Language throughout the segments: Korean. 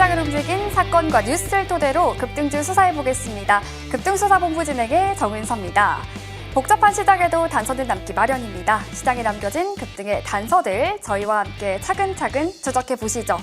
시장을 움직인 사건과 뉴스를 토대로 급등주 수사해보겠습니다. 급등수사본부 진행의 정은서입니다. 복잡한 시장에도 단서들 남기 마련입니다. 시장에 남겨진 급등의 단서들 저희와 함께 차근차근 추적해보시죠.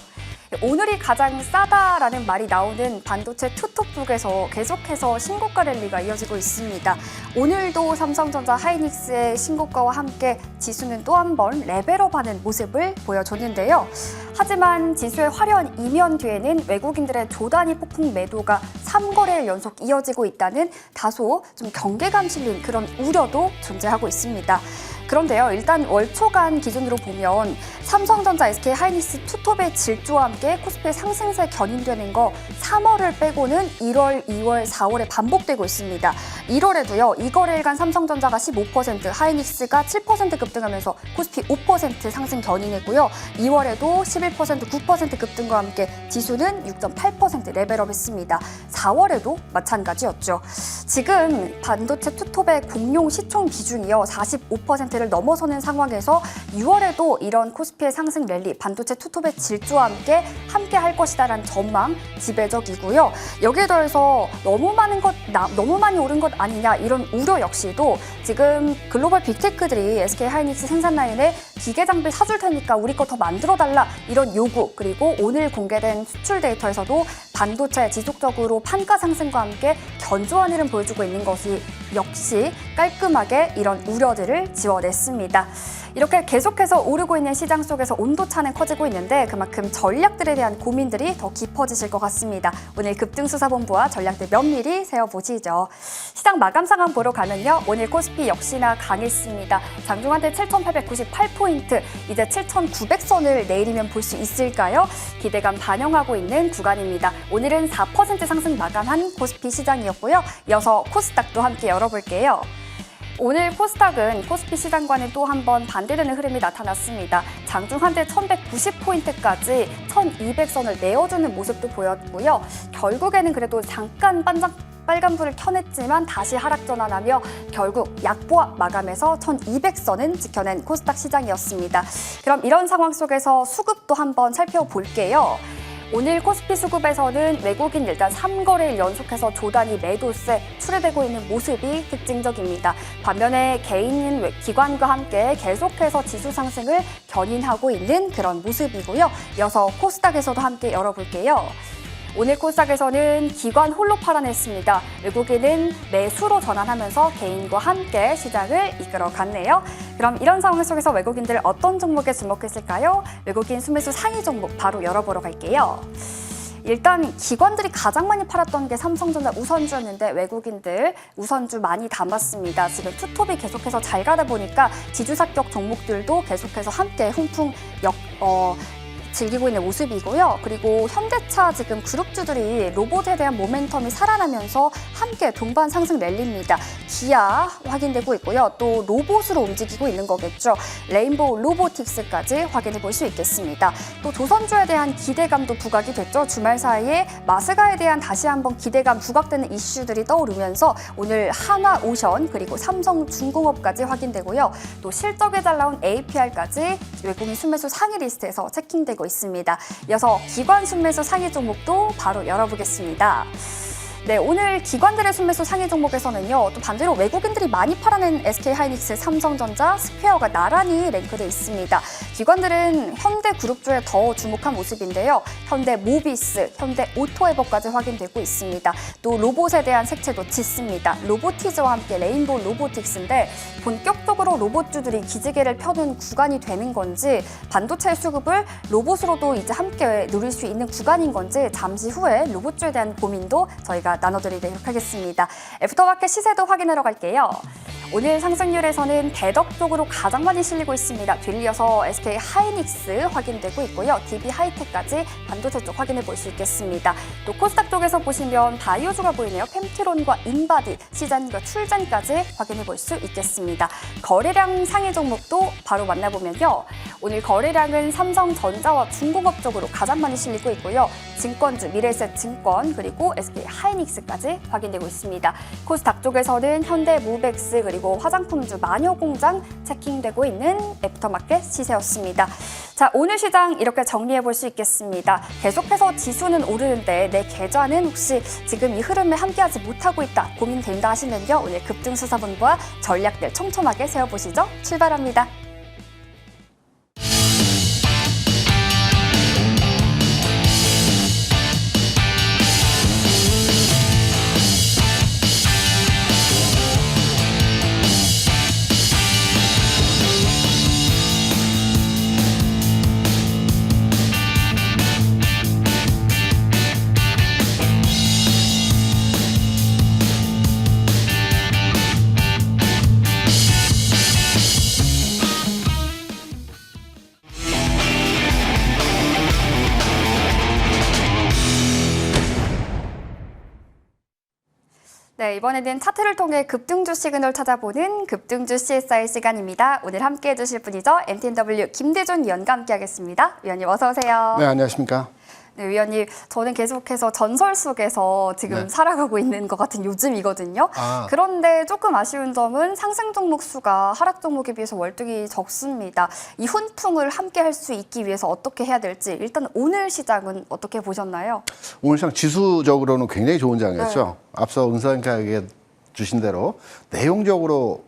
오늘이 가장 싸다라는 말이 나오는 반도체 투톱북에서 계속해서 신고가 랠리가 이어지고 있습니다. 오늘도 삼성전자 하이닉스의 신고가와 함께 지수는 또 한 번 레벨업하는 모습을 보여줬는데요. 하지만 지수의 화려한 이면 뒤에는 외국인들의 조단위 폭풍 매도가 3거래일 연속 이어지고 있다는 다소 좀 경계감 실린 그런 우려도 존재하고 있습니다. 그런데요, 일단 월초간 기준으로 보면 삼성전자, SK 하이닉스 투톱의 질주와 함께 코스피의 상승세 견인되는 거 3월을 빼고는 1월, 2월, 4월에 반복되고 있습니다. 1월에도요, 이 거래일간 삼성전자가 15%, 하이닉스가 7% 급등하면서 코스피 5% 상승 견인했고요. 2월에도 11%, 9% 급등과 함께 지수는 6.8% 레벨업했습니다. 4월에도 마찬가지였죠. 지금 반도체 투톱의 공용 시총 비중이요, 45%를 넘어서는 상황에서 6월에도 이런 코스피의 상승 랠리, 반도체 투톱의 질주와 함께 할 것이다라는 전망 지배적이고요. 여기에 더해서 너무 많이 오른 것 아니냐 이런 우려 역시도 지금 글로벌 빅테크들이 SK 하이닉스 생산 라인에 기계 장비 사줄 테니까 우리 거 더 만들어달라 이런 요구, 그리고 오늘 공개된 수출 데이터에서도 반도체 지속적으로 판가 상승과 함께 견조한 흐름 보여주고 있는 것이 역시 깔끔하게 이런 우려들을 지워냈습니다. 이렇게 계속해서 오르고 있는 시장 속에서 온도차는 커지고 있는데 그만큼 전략들에 대한 고민들이 더 깊어지실 것 같습니다. 오늘 급등수사본부와 전략들 면밀히 세워보시죠. 시장 마감 상황 보러 가면요, 오늘 코스피 역시나 강했습니다. 장중한테 7,898포인트, 이제 7,900선을 내일이면 볼 수 있을까요? 기대감 반영하고 있는 구간입니다. 오늘은 4% 상승 마감한 코스피 시장이었고요. 이어서 코스닥도 함께 열어볼게요. 오늘 코스닥은 코스피 시장과는 또 한 번 반대되는 흐름이 나타났습니다. 장중 한대 1,190포인트까지 1,200선을 내어주는 모습도 보였고요. 결국에는 그래도 잠깐 빨간불을 켜냈지만 다시 하락 전환하며 결국 약보합 마감해서 1,200선은 지켜낸 코스닥 시장이었습니다. 그럼 이런 상황 속에서 수급도 한번 살펴볼게요. 오늘 코스피 수급에서는 외국인 일단 3거래일 연속해서 조단위 매도세 출회되고 있는 모습이 특징적입니다. 반면에 개인인 기관과 함께 계속해서 지수 상승을 견인하고 있는 그런 모습이고요. 이어서 코스닥에서도 함께 열어볼게요. 오늘 코스닥에서는 기관 홀로 팔아냈습니다. 외국인은 매수로 전환하면서 개인과 함께 시장을 이끌어갔네요. 그럼 이런 상황 속에서 외국인들 어떤 종목에 주목했을까요? 외국인 순매수 상위 종목 바로 열어보러 갈게요. 일단 기관들이 가장 많이 팔았던 게 삼성전자 우선주였는데 외국인들 우선주 많이 담았습니다. 지금 투톱이 계속해서 잘 가다 보니까 지주삭격 종목들도 계속해서 함께 훈풍 즐기고 있는 모습이고요. 그리고 현대차 지금 그룹주들이 로봇에 대한 모멘텀이 살아나면서 함께 동반 상승 랠리입니다. 기아 확인되고 있고요. 또 로봇으로 움직이고 있는 거겠죠. 레인보우 로보틱스까지 확인해 볼 수 있겠습니다. 또 조선주에 대한 기대감도 부각이 됐죠. 주말 사이에 마스가에 대한 다시 한번 기대감 부각되는 이슈들이 떠오르면서 오늘 한화오션 그리고 삼성중공업까지 확인되고요. 또 실적에 잘 나온 APR까지 외국인 순매수 상위 리스트에서 체킹되고 있습니다. 이어서 기관 순매수 상위 종목도 바로 열어보겠습니다. 네, 오늘 기관들의 순매수 상위 종목에서는요, 또 반대로 외국인들이 많이 팔아낸 SK 하이닉스, 삼성전자, 스퀘어가 나란히 랭크돼 있습니다. 기관들은 현대그룹주에 더 주목한 모습인데요. 현대모비스, 현대오토에버까지 확인되고 있습니다. 또 로봇에 대한 색채도 짙습니다. 로보티즈와 함께 레인보우 로보틱스인데 본격적으로 로봇주들이 기지개를 펴는 구간이 되는 건지 반도체 수급을 로봇으로도 이제 함께 누릴 수 있는 구간인 건지 잠시 후에 로봇주에 대한 고민도 저희가 나눠드리도록 하겠습니다. 애프터마켓 시세도 확인하러 갈게요. 오늘 상승률에서는 대덕 쪽으로 가장 많이 실리고 있습니다. 뒤이어서 SK 하이닉스 확인되고 있고요. DB하이텍까지 반도체 쪽 확인해 볼 수 있겠습니다. 또 코스닥 쪽에서 보시면 바이오주가 보이네요. 펜트론과 인바디, 시전과 출전까지 확인해 볼 수 있겠습니다. 거래량 상위 종목도 바로 만나보면요. 오늘 거래량은 삼성전자와 중공업 쪽으로 가장 많이 실리고 있고요. 증권주 미래에셋증권 그리고 SK 하이닉스까지 확인되고 있습니다. 코스닥 쪽에서는 현대모백스 그리고 화장품주 마녀공장 체킹되고 있는 애프터마켓 시세였습니다. 자, 오늘 시장 이렇게 정리해 볼 수 있겠습니다. 계속해서 지수는 오르는데 내 계좌는 혹시 지금 이 흐름에 함께하지 못하고 있다 고민된다 하시면요. 오늘 급등수사본부와 전략들 촘촘하게 세워보시죠. 출발합니다. 네, 이번에는 차트를 통해 급등주 시그널 찾아보는 급등주 CSI 시간입니다. 오늘 함께해 주실 분이죠. MTNW 김대준 위원과 함께하겠습니다. 위원님 어서 오세요. 네, 안녕하십니까. 네, 위원님, 저는 계속해서 전설 속에서 지금 살아가고 있는 것 같은 요즘이거든요. 그런데 조금 아쉬운 점은 상승 종목 수가 하락 종목에 비해서 월등히 적습니다. 이 훈풍을 함께 할 수 있기 위해서 어떻게 해야 될지 일단 오늘 시장은 어떻게 보셨나요? 오늘 시장 지수적으로는 굉장히 좋은 장이었죠. 네. 앞서 은사님께 주신 대로 내용적으로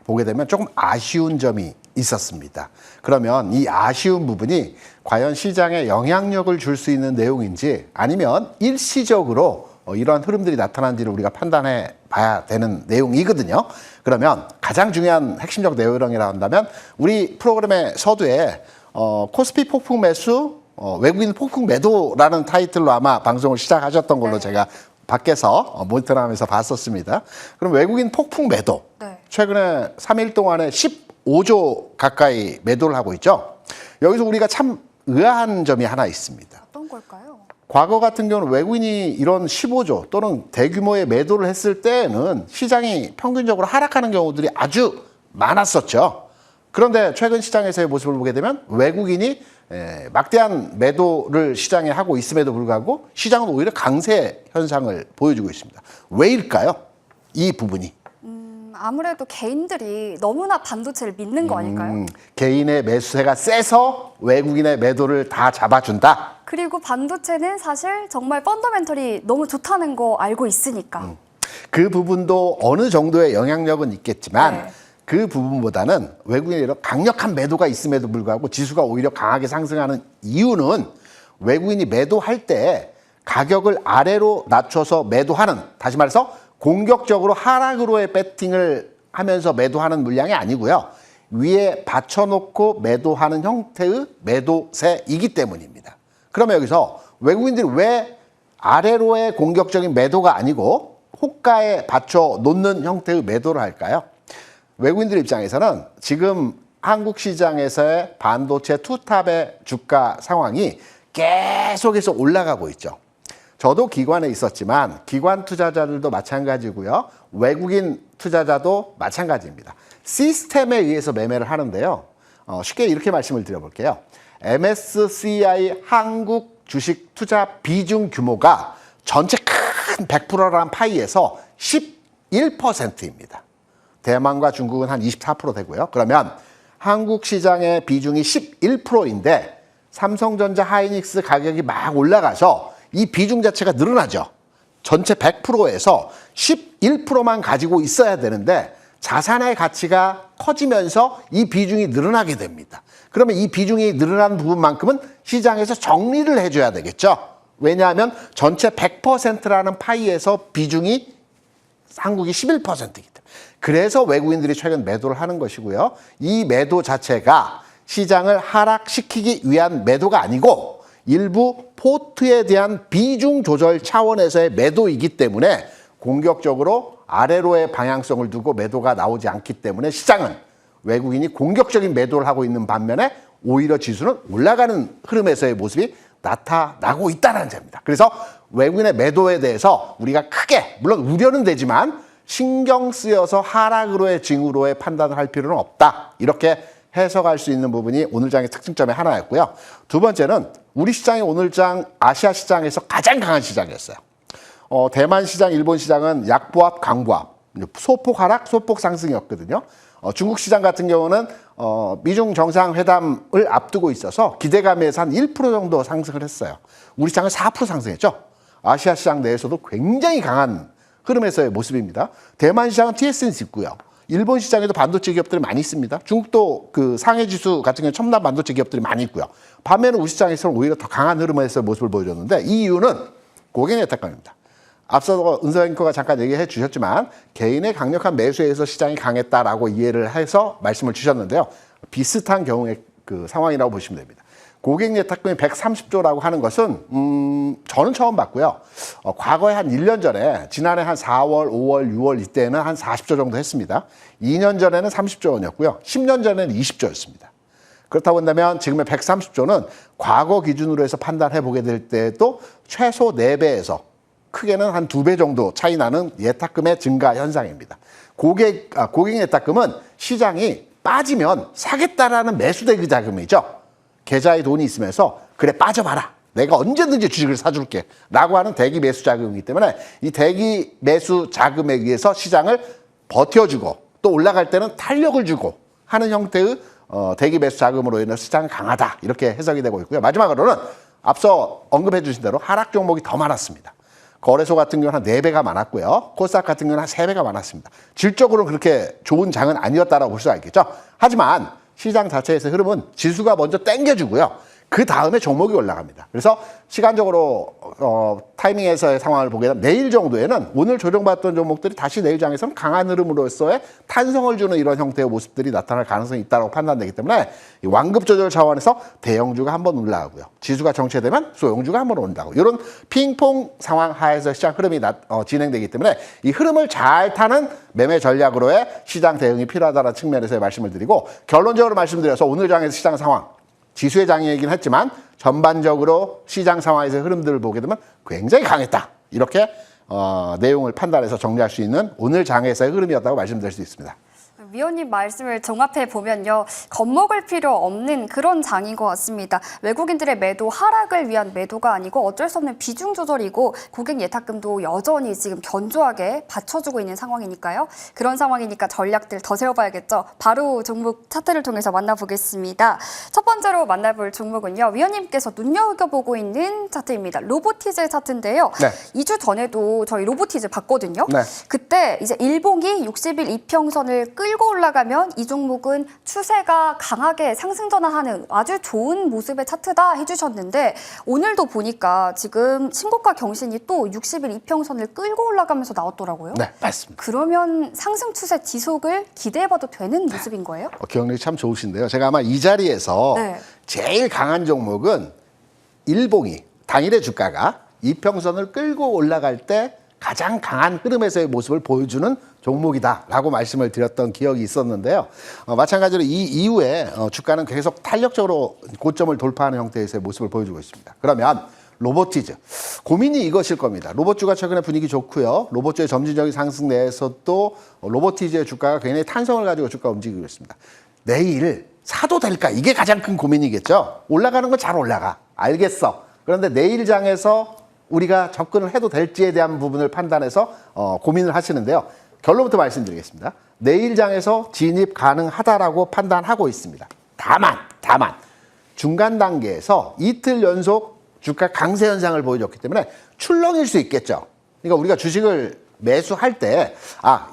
보게 되면 조금 아쉬운 점이 있었습니다. 그러면 이 아쉬운 부분이 과연 시장에 영향력을 줄 수 있는 내용인지 아니면 일시적으로 이러한 흐름들이 나타난지를 우리가 판단해 봐야 되는 내용이거든요. 그러면 가장 중요한 핵심적 내용이라고 한다면 우리 프로그램의 서두에 코스피 폭풍 매수, 외국인 폭풍 매도라는 타이틀로 아마 방송을 시작하셨던 걸로 제가 밖에서 모니터하면서 봤었습니다. 그럼 외국인 폭풍 매도, 최근에 3일 동안에 15조 가까이 매도를 하고 있죠. 여기서 우리가 참 의아한 점이 하나 있습니다. 어떤 걸까요? 과거 같은 경우는 외국인이 이런 15조 또는 대규모의 매도를 했을 때에는 시장이 평균적으로 하락하는 경우들이 아주 많았었죠. 그런데 최근 시장에서의 모습을 보게 되면 외국인이 막대한 매도를 시장에 하고 있음에도 불구하고 시장은 오히려 강세 현상을 보여주고 있습니다. 왜일까요? 이 부분이. 아무래도 개인들이 너무나 반도체를 믿는 거 아닐까요? 개인의 매수세가 세서 외국인의 매도를 다 잡아준다. 그리고 반도체는 사실 정말 펀더멘털이 너무 좋다는 거 알고 있으니까. 그 부분도 어느 정도의 영향력은 있겠지만 그 부분보다는 외국인의 이런 강력한 매도가 있음에도 불구하고 지수가 오히려 강하게 상승하는 이유는 외국인이 매도할 때 가격을 아래로 낮춰서 매도하는, 다시 말해서 공격적으로 하락으로의 배팅을 하면서 매도하는 물량이 아니고요. 위에 받쳐놓고 매도하는 형태의 매도세이기 때문입니다. 그러면 여기서 외국인들이 왜 아래로의 공격적인 매도가 아니고 호가에 받쳐 놓는 형태의 매도를 할까요? 외국인들 입장에서는 지금 한국 시장에서의 반도체 투탑의 주가 상황이 계속해서 올라가고 있죠. 저도 기관에 있었지만 기관 투자자들도 마찬가지고요. 외국인 투자자도 마찬가지입니다. 시스템에 의해서 매매를 하는데요. 쉽게 이렇게 말씀을 드려볼게요. MSCI 한국 주식 투자 비중 규모가 전체 큰 100%라는 파이에서 11%입니다. 대만과 중국은 한 24% 되고요. 그러면 한국 시장의 비중이 11%인데 삼성전자 하이닉스 가격이 막 올라가서 이 비중 자체가 늘어나죠. 전체 100%에서 11%만 가지고 있어야 되는데 자산의 가치가 커지면서 이 비중이 늘어나게 됩니다. 그러면 이 비중이 늘어난 부분만큼은 시장에서 정리를 해줘야 되겠죠. 왜냐하면 전체 100%라는 파이에서 비중이 한국이 11%이기 때문에. 그래서 외국인들이 최근 매도를 하는 것이고요. 이 매도 자체가 시장을 하락시키기 위한 매도가 아니고 일부 포트에 대한 비중 조절 차원에서의 매도이기 때문에 공격적으로 아래로의 방향성을 두고 매도가 나오지 않기 때문에 시장은 외국인이 공격적인 매도를 하고 있는 반면에 오히려 지수는 올라가는 흐름에서의 모습이 나타나고 있다는 점입니다. 그래서 외국인의 매도에 대해서 우리가 크게 물론 우려는 되지만 신경 쓰여서 하락으로의 징후로의 판단을 할 필요는 없다. 이렇게 해석할 수 있는 부분이 오늘 장의 특징점의 하나였고요. 두 번째는 우리 시장이 오늘 장 아시아 시장에서 가장 강한 시장이었어요. 대만 시장, 일본 시장은 약보합, 강보합, 소폭 하락, 소폭 상승이었거든요. 중국 시장 같은 경우는 미중 정상회담을 앞두고 있어서 기대감에서 한 1% 정도 상승을 했어요. 우리 시장은 4% 상승했죠. 아시아 시장 내에서도 굉장히 강한 흐름에서의 모습입니다. 대만 시장은 TSMC 있고요. 일본 시장에도 반도체 기업들이 많이 있습니다. 중국도 그 상해 지수 같은 경우는 첨단 반도체 기업들이 많이 있고요. 반면에 우리 시장에서는 오히려 더 강한 흐름에서 모습을 보여줬는데 이 이유는 고객 예탁감입니다. 앞서 은서 앵커가 잠깐 얘기해 주셨지만 개인의 강력한 매수에 의해서 시장이 강했다라고 이해를 해서 말씀을 주셨는데요. 비슷한 경우의 그 상황이라고 보시면 됩니다. 고객 예탁금이 130조라고 하는 것은 저는 처음 봤고요. 과거에 한 1년 전에 지난해 한 4월, 5월, 6월 이때는 한 40조 정도 했습니다. 2년 전에는 30조 원이었고요. 10년 전에는 20조였습니다. 그렇다고 한다면 지금의 130조는 과거 기준으로 해서 판단해 보게 될 때도 최소 4배에서 크게는 한 2배 정도 차이 나는 예탁금의 증가 현상입니다. 고객 예탁금은 시장이 빠지면 사겠다라는 매수대기 자금이죠. 계좌에 돈이 있으면서 그래 빠져봐라. 내가 언제든지 주식을 사줄게 라고 하는 대기 매수 자금이기 때문에 이 대기 매수 자금에 의해서 시장을 버텨주고 또 올라갈 때는 탄력을 주고 하는 형태의 대기 매수 자금으로 인해서 시장이 강하다 이렇게 해석이 되고 있고요. 마지막으로는 앞서 언급해 주신 대로 하락 종목이 더 많았습니다. 거래소 같은 경우는 한 4배가 많았고요. 코스닥 같은 경우는 한 3배가 많았습니다. 질적으로는 그렇게 좋은 장은 아니었다라고 볼 수가 있겠죠. 하지만 시장 자체에서 흐름은 지수가 먼저 땡겨주고요. 그 다음에 종목이 올라갑니다. 그래서 시간적으로 타이밍에서의 상황을 보게 되면 내일 정도에는 오늘 조정받던 종목들이 다시 내일 장에서는 강한 흐름으로서의 탄성을 주는 이런 형태의 모습들이 나타날 가능성이 있다고 판단되기 때문에 이 완급 조절 차원에서 대형주가 한번 올라가고요. 지수가 정체되면 소형주가 한번 온다고 이런 핑퐁 상황 하에서 시장 흐름이 진행되기 때문에 이 흐름을 잘 타는 매매 전략으로의 시장 대응이 필요하다는 측면에서의 말씀을 드리고 결론적으로 말씀드려서 오늘 장에서 시장 상황 지수의 장이긴 했지만 전반적으로 시장 상황에서 흐름들을 보게 되면 굉장히 강했다. 이렇게 내용을 판단해서 정리할 수 있는 오늘 장에서의 흐름이었다고 말씀드릴 수 있습니다. 위원님 말씀을 종합해 보면요. 겁먹을 필요 없는 그런 장인 것 같습니다. 외국인들의 매도 하락을 위한 매도가 아니고 어쩔 수 없는 비중 조절이고 고객 예탁금도 여전히 지금 견조하게 받쳐주고 있는 상황이니까요. 그런 상황이니까 전략들 더 세워봐야겠죠. 바로 종목 차트를 통해서 만나보겠습니다. 첫 번째로 만나볼 종목은요. 위원님께서 눈여겨보고 있는 차트입니다. 로보티즈 차트인데요. 네. 2주 전에도 저희 로보티즈 봤거든요. 네. 그때 이제 일봉이 60일 이평선을 끌고 올라가면 이 종목은 추세가 강하게 상승 전환하는 아주 좋은 모습의 차트다 해주셨는데 오늘도 보니까 지금 신고가 경신이 또 60일 이평선을 끌고 올라가면서 나왔더라고요. 네, 맞습니다. 그러면 상승 추세 지속을 기대해봐도 되는 모습인 거예요? 기억력이 참 좋으신데요. 제가 아마 이 자리에서 네. 제일 강한 종목은 일봉이 당일의 주가가 이평선을 끌고 올라갈 때 가장 강한 흐름에서의 모습을 보여주는 종목이다라고 말씀을 드렸던 기억이 있었는데요. 마찬가지로 이 이후에 주가는 계속 탄력적으로 고점을 돌파하는 형태에서의 모습을 보여주고 있습니다. 그러면 로보티즈 고민이 이것일 겁니다. 로봇주가 최근에 분위기 좋고요. 로봇주의 점진적인 상승 내에서도 로보티즈의 주가가 굉장히 탄성을 가지고 주가 움직이고 있습니다. 내일 사도 될까? 이게 가장 큰 고민이겠죠. 올라가는 건 잘 올라가. 알겠어. 그런데 내일 장에서 우리가 접근을 해도 될지에 대한 부분을 판단해서 고민을 하시는데요. 결론부터 말씀드리겠습니다. 내일 장에서 진입 가능하다라고 판단하고 있습니다. 다만 중간 단계에서 이틀 연속 주가 강세 현상을 보여줬기 때문에 출렁일 수 있겠죠. 그러니까 우리가 주식을 매수할 때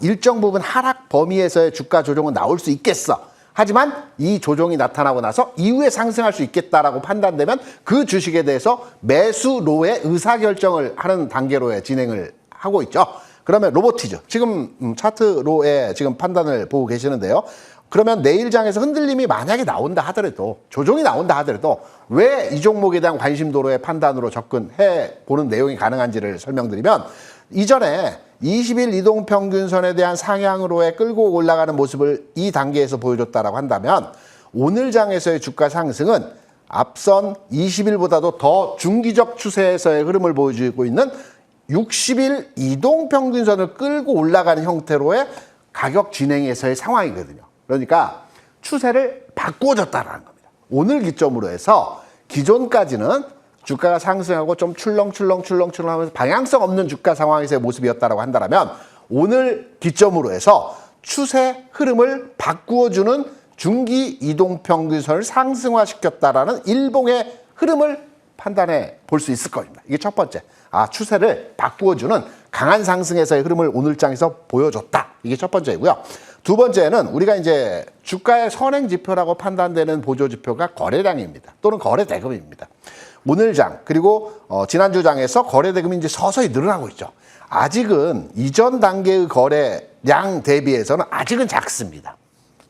일정 부분 하락 범위에서의 주가 조정은 나올 수 있겠어. 하지만 이 조정이 나타나고 나서 이후에 상승할 수 있겠다라고 판단되면 그 주식에 대해서 매수로의 의사결정을 하는 단계로의 진행을 하고 있죠. 그러면 로보티즈, 지금 차트로의 지금 판단을 보고 계시는데요. 그러면 내일 장에서 흔들림이 만약에 나온다 하더라도, 조정이 나온다 하더라도 왜 이 종목에 대한 관심도로의 판단으로 접근해 보는 내용이 가능한지를 설명드리면 이전에 20일 이동평균선에 대한 상향으로의 끌고 올라가는 모습을 이 단계에서 보여줬다라고 한다면 오늘 장에서의 주가 상승은 앞선 20일보다도 더 중기적 추세에서의 흐름을 보여주고 있는 60일 이동평균선을 끌고 올라가는 형태로의 가격 진행에서의 상황이거든요. 그러니까 추세를 바꾸어졌다라는 겁니다. 오늘 기점으로 해서 기존까지는 주가가 상승하고 좀 출렁출렁 하면서 방향성 없는 주가 상황에서의 모습이었다라고 한다면 오늘 기점으로 해서 추세 흐름을 바꾸어주는 중기 이동평균선을 상승화시켰다라는 일봉의 흐름을 판단해 볼 수 있을 겁니다. 이게 첫 번째. 추세를 바꾸어주는 강한 상승에서의 흐름을 오늘장에서 보여줬다. 이게 첫 번째이고요. 두 번째는 우리가 이제 주가의 선행 지표라고 판단되는 보조 지표가 거래량입니다. 또는 거래대금입니다. 오늘장 그리고 지난주 장에서 거래대금이 이제 서서히 늘어나고 있죠. 아직은 이전 단계의 거래량 대비해서는 아직은 작습니다.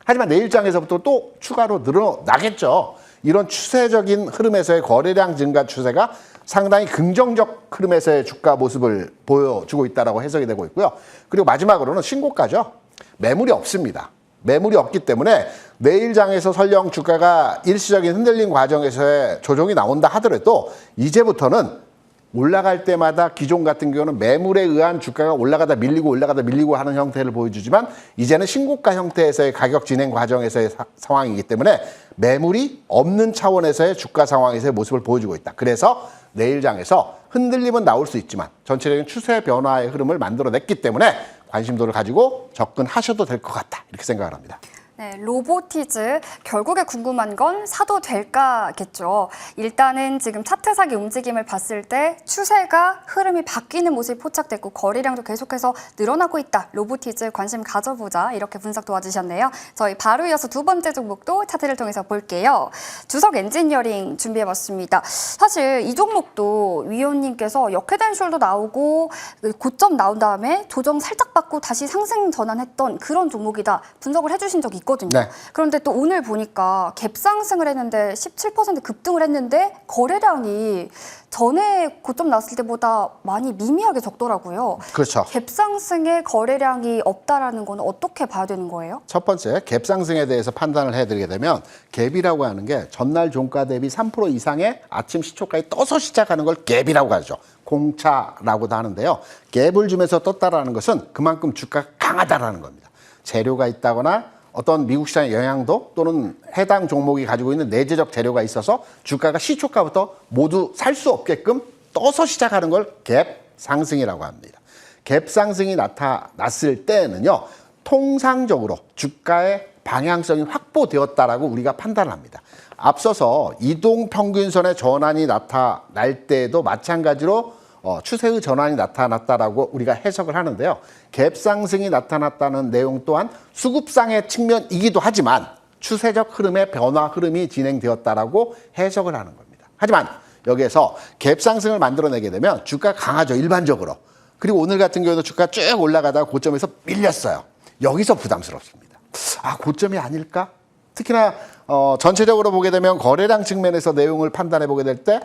하지만 내일장에서부터 또 추가로 늘어나겠죠. 이런 추세적인 흐름에서의 거래량 증가 추세가 상당히 긍정적 흐름에서의 주가 모습을 보여주고 있다고 해석이 되고 있고요. 그리고 마지막으로는 신고가죠. 매물이 없습니다. 매물이 없기 때문에 내일장에서 설령 주가가 일시적인 흔들림 과정에서의 조정이 나온다 하더라도 이제부터는 올라갈 때마다 기존 같은 경우는 매물에 의한 주가가 올라가다 밀리고 하는 형태를 보여주지만 이제는 신고가 형태에서의 가격 진행 과정에서의 상황이기 때문에 매물이 없는 차원에서의 주가 상황에서의 모습을 보여주고 있다. 그래서 내일장에서 흔들림은 나올 수 있지만 전체적인 추세 변화의 흐름을 만들어냈기 때문에 관심도를 가지고 접근하셔도 될 것 같다. 이렇게 생각을 합니다. 네, 로보티즈 결국에 궁금한 건 사도 될까겠죠. 일단은 지금 차트상의 움직임을 봤을 때 추세가 흐름이 바뀌는 모습이 포착됐고 거래량도 계속해서 늘어나고 있다. 로보티즈 관심 가져보자 이렇게 분석 도와주셨네요. 저희 바로 이어서 두 번째 종목도 차트를 통해서 볼게요. 주석 엔지니어링 준비해봤습니다. 사실 이 종목도 위원님께서 역회된 숄도 나오고 고점 나온 다음에 조정 살짝 받고 다시 상승 전환했던 그런 종목이다. 분석을 해주신 적이 있거든요. 네. 그런데 또 오늘 보니까 갭상승을 했는데 17% 급등을 했는데 거래량이 전에 고점 났을 때보다 많이 미미하게 적더라고요. 그렇죠. 갭상승에 거래량이 없다라는 건 어떻게 봐야 되는 거예요? 첫 번째, 갭상승에 대해서 판단을 해드리게 되면 갭이라고 하는 게 전날 종가 대비 3% 이상의 아침 시초가에 떠서 시작하는 걸 갭이라고 하죠. 공차라고도 하는데요. 갭을 주면서 떴다라는 것은 그만큼 주가가 강하다라는 겁니다. 재료가 있다거나 어떤 미국 시장의 영향도 또는 해당 종목이 가지고 있는 내재적 재료가 있어서 주가가 시초가부터 모두 살 수 없게끔 떠서 시작하는 걸 갭 상승이라고 합니다. 갭 상승이 나타났을 때는요, 통상적으로 주가의 방향성이 확보되었다라고 우리가 판단을 합니다. 앞서서 이동평균선의 전환이 나타날 때에도 마찬가지로 추세의 전환이 나타났다라고 우리가 해석을 하는데요. 갭 상승이 나타났다는 내용 또한 수급상의 측면이기도 하지만 추세적 흐름의 변화 흐름이 진행되었다라고 해석을 하는 겁니다. 하지만 여기에서 갭 상승을 만들어내게 되면 주가가 강하죠, 일반적으로. 그리고 오늘 같은 경우도 주가가 쭉 올라가다가 고점에서 밀렸어요. 여기서 부담스럽습니다. 고점이 아닐까? 특히나 전체적으로 보게 되면 거래량 측면에서 내용을 판단해 보게 될 때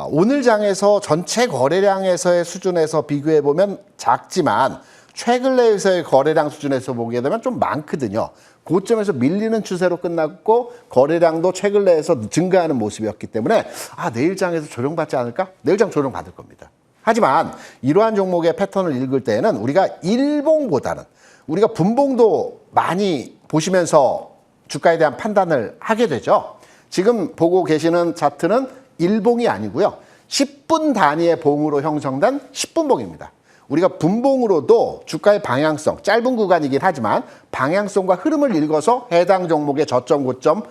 오늘 장에서 전체 거래량에서의 수준에서 비교해 보면 작지만 최근래에서의 거래량 수준에서 보게 되면 좀 많거든요. 고점에서 밀리는 추세로 끝났고 거래량도 최근래에서 증가하는 모습이었기 때문에 내일장에서 조정받지 않을까? 내일장 조정받을 겁니다. 하지만 이러한 종목의 패턴을 읽을 때에는 우리가 일봉보다는 우리가 분봉도 많이 보시면서 주가에 대한 판단을 하게 되죠. 지금 보고 계시는 차트는 일봉이 아니고요. 10분 단위의 봉으로 형성된 10분봉입니다. 우리가 분봉으로도 주가의 방향성, 짧은 구간이긴 하지만 방향성과 흐름을 읽어서 해당 종목의 저점, 고점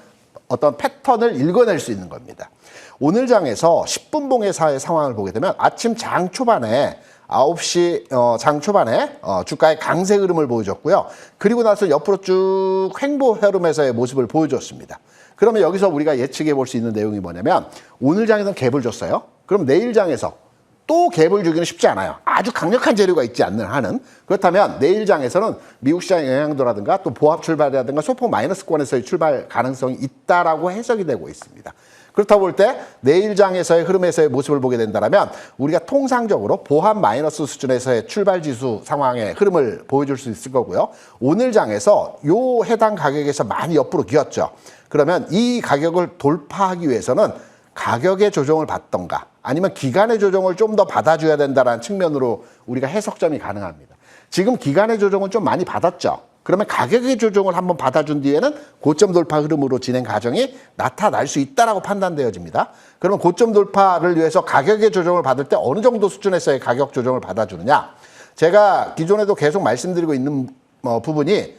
어떤 패턴을 읽어낼 수 있는 겁니다. 오늘 장에서 10분봉의 상황을 보게 되면 아침 장 초반에 9시 장 초반에 주가의 강세 흐름을 보여줬고요. 그리고 나서 옆으로 쭉 횡보 흐름에서의 모습을 보여줬습니다. 그러면 여기서 우리가 예측해 볼 수 있는 내용이 뭐냐면 오늘 장에서는 갭을 줬어요. 그럼 내일 장에서 또 갭을 주기는 쉽지 않아요. 아주 강력한 재료가 있지 않는 한은. 그렇다면 내일 장에서는 미국 시장의 영향도라든가 또 보합 출발이라든가 소폭 마이너스권에서의 출발 가능성이 있다라고 해석이 되고 있습니다. 그렇다고 볼 때 내일 장에서의 흐름에서의 모습을 보게 된다면 우리가 통상적으로 보합 마이너스 수준에서의 출발 지수 상황의 흐름을 보여줄 수 있을 거고요. 오늘 장에서 요 해당 가격에서 많이 옆으로 기었죠. 그러면 이 가격을 돌파하기 위해서는 가격의 조정을 받던가 아니면 기간의 조정을 좀 더 받아줘야 된다는 측면으로 우리가 해석점이 가능합니다. 지금 기간의 조정은 좀 많이 받았죠. 그러면 가격의 조정을 한번 받아준 뒤에는 고점 돌파 흐름으로 진행 과정이 나타날 수 있다라고 판단되어집니다. 그러면 고점 돌파를 위해서 가격의 조정을 받을 때 어느 정도 수준에서의 가격 조정을 받아주느냐? 제가 기존에도 계속 말씀드리고 있는 부분이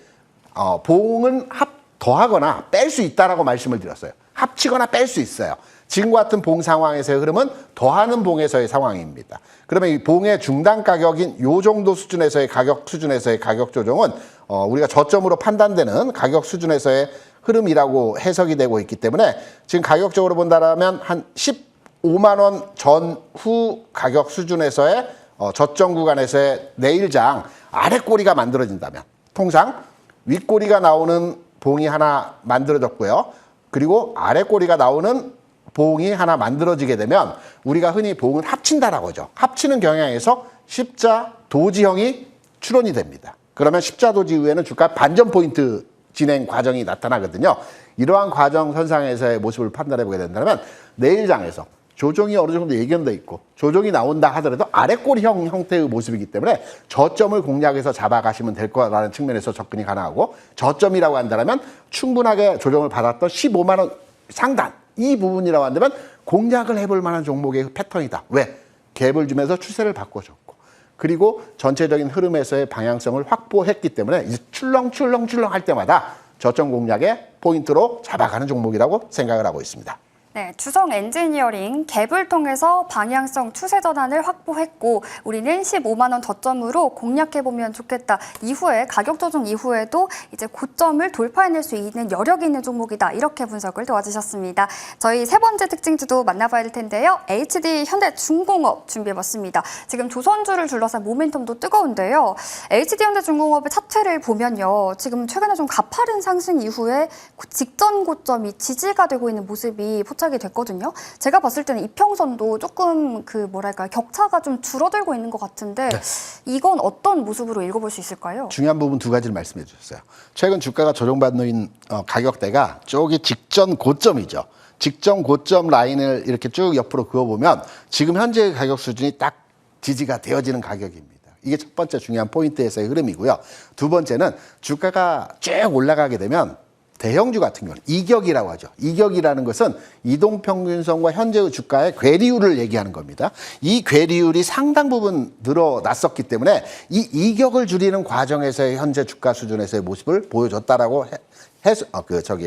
봉은 더하거나 뺄 수 있다라고 말씀을 드렸어요. 합치거나 뺄 수 있어요. 지금과 같은 봉 상황에서의 흐름은 더하는 봉에서의 상황입니다. 그러면 이 봉의 중단 가격인 요 정도 수준에서의 가격 수준에서의 가격 조정은 우리가 저점으로 판단되는 가격 수준에서의 흐름이라고 해석이 되고 있기 때문에 지금 가격적으로 본다면 한 15만 원 전후 가격 수준에서의 저점 구간에서의 내일장 아래 꼬리가 만들어진다면 통상 윗꼬리가 나오는 봉이 하나 만들어졌고요. 그리고 아래 꼬리가 나오는 봉이 하나 만들어지게 되면 우리가 흔히 봉을 합친다라고 하죠. 합치는 경향에서 십자 도지형이 출현이 됩니다. 그러면 십자 도지 이후에는 주가 반전 포인트 진행 과정이 나타나거든요. 이러한 과정 선상에서의 모습을 판단해 보게 된다면 내일장에서 조정이 어느 정도 예견돼 있고 조정이 나온다 하더라도 아래 꼬리형 형태의 모습이기 때문에 저점을 공략해서 잡아가시면 될 거라는 측면에서 접근이 가능하고 저점이라고 한다면 충분하게 조정을 받았던 15만 원 상단 이 부분이라고 한다면 공략을 해볼 만한 종목의 패턴이다. 왜? 갭을 주면서 추세를 바꿔줬고 그리고 전체적인 흐름에서의 방향성을 확보했기 때문에 이제 출렁출렁 할 때마다 저점 공략의 포인트로 잡아가는 종목이라고 생각을 하고 있습니다. 네, 주성 엔지니어링 갭을 통해서 방향성 추세 전환을 확보했고 우리는 15만 원 저점으로 공략해보면 좋겠다. 이후에 가격 조정 이후에도 이제 고점을 돌파해낼 수 있는 여력이 있는 종목이다. 이렇게 분석을 도와주셨습니다. 저희 세 번째 특징주도 만나봐야 할 텐데요. HD 현대중공업 준비해봤습니다. 지금 조선주를 둘러싼 모멘텀도 뜨거운데요. HD 현대중공업의 차트를 보면요. 지금 최근에 좀 가파른 상승 이후에 직전 고점이 지지가 되고 있는 모습이 포착이 됐거든요. 제가 봤을 때는 이평선도 조금 격차가 좀 줄어들고 있는 것 같은데 네. 이건 어떤 모습으로 읽어볼 수 있을까요? 중요한 부분 두 가지를 말씀해 주셨어요. 최근 주가가 조정받는 가격대가 저기 직전 고점이죠. 직전 고점 라인을 이렇게 쭉 옆으로 그어보면 지금 현재의 가격 수준이 딱 지지가 되어지는 가격입니다. 이게 첫 번째 중요한 포인트에서의 흐름이고요. 두 번째는 주가가 쭉 올라가게 되면 대형주 같은 경우는 이격이라고 하죠. 이격이라는 것은 이동평균선과 현재의 주가의 괴리율을 얘기하는 겁니다. 이 괴리율이 상당 부분 늘어났었기 때문에 이 이격을 줄이는 과정에서의 현재 주가 수준에서의 모습을 보여줬다라고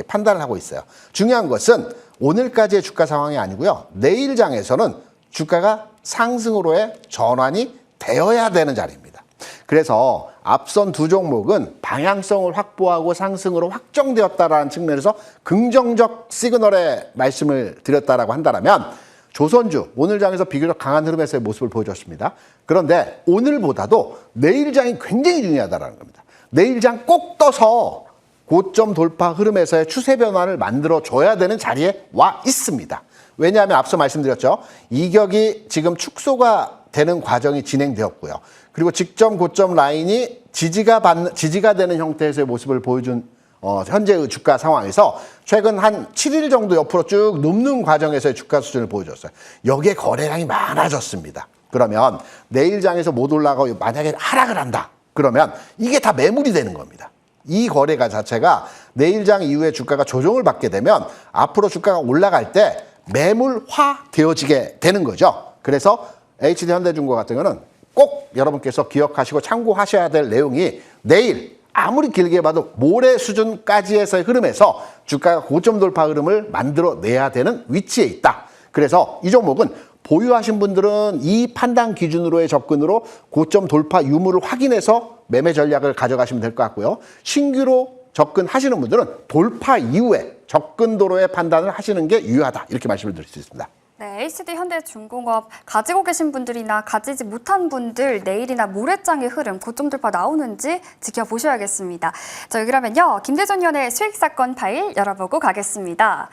판단을 하고 있어요. 중요한 것은 오늘까지의 주가 상황이 아니고요. 내일장에서는 주가가 상승으로의 전환이 되어야 되는 자리입니다. 그래서 앞선 두 종목은 방향성을 확보하고 상승으로 확정되었다라는 측면에서 긍정적 시그널의 말씀을 드렸다라고 한다면 조선주 오늘 장에서 비교적 강한 흐름에서의 모습을 보여줬습니다. 그런데 오늘보다도 내일장이 굉장히 중요하다는 겁니다. 내일장 꼭 떠서 고점 돌파 흐름에서의 추세 변화를 만들어줘야 되는 자리에 와 있습니다. 왜냐하면 앞서 말씀드렸죠. 이격이 지금 축소가 되는 과정이 진행되었고요. 그리고 직전 고점 라인이 지지가 되는 형태에서의 모습을 보여준 현재의 주가 상황에서 최근 한 7일 정도 옆으로 쭉 눕는 과정에서의 주가 수준을 보여줬어요. 여기에 거래량이 많아졌습니다. 그러면 내일장에서 못 올라가고 만약에 하락을 한다. 그러면 이게 다 매물이 되는 겁니다. 이 거래가 자체가 내일장 이후에 주가가 조정을 받게 되면 앞으로 주가가 올라갈 때 매물화 되어지게 되는 거죠. 그래서 HD 현대중공업 같은 경우는 꼭 여러분께서 기억하시고 참고하셔야 될 내용이 내일 아무리 길게 봐도 모레 수준까지에서의 흐름에서 주가가 고점 돌파 흐름을 만들어내야 되는 위치에 있다. 그래서 이 종목은 보유하신 분들은 이 판단 기준으로의 접근으로 고점 돌파 유무를 확인해서 매매 전략을 가져가시면 될 것 같고요. 신규로 접근하시는 분들은 돌파 이후에 접근도로의 판단을 하시는 게 유효하다. 이렇게 말씀을 드릴 수 있습니다. 네, HD 현대중공업 가지고 계신 분들이나 가지지 못한 분들 내일이나 모레장의 흐름 고점 돌파 나오는지 지켜보셔야겠습니다. 저희 그러면요 김대준 위원의 수익사건 파일 열어보고 가겠습니다.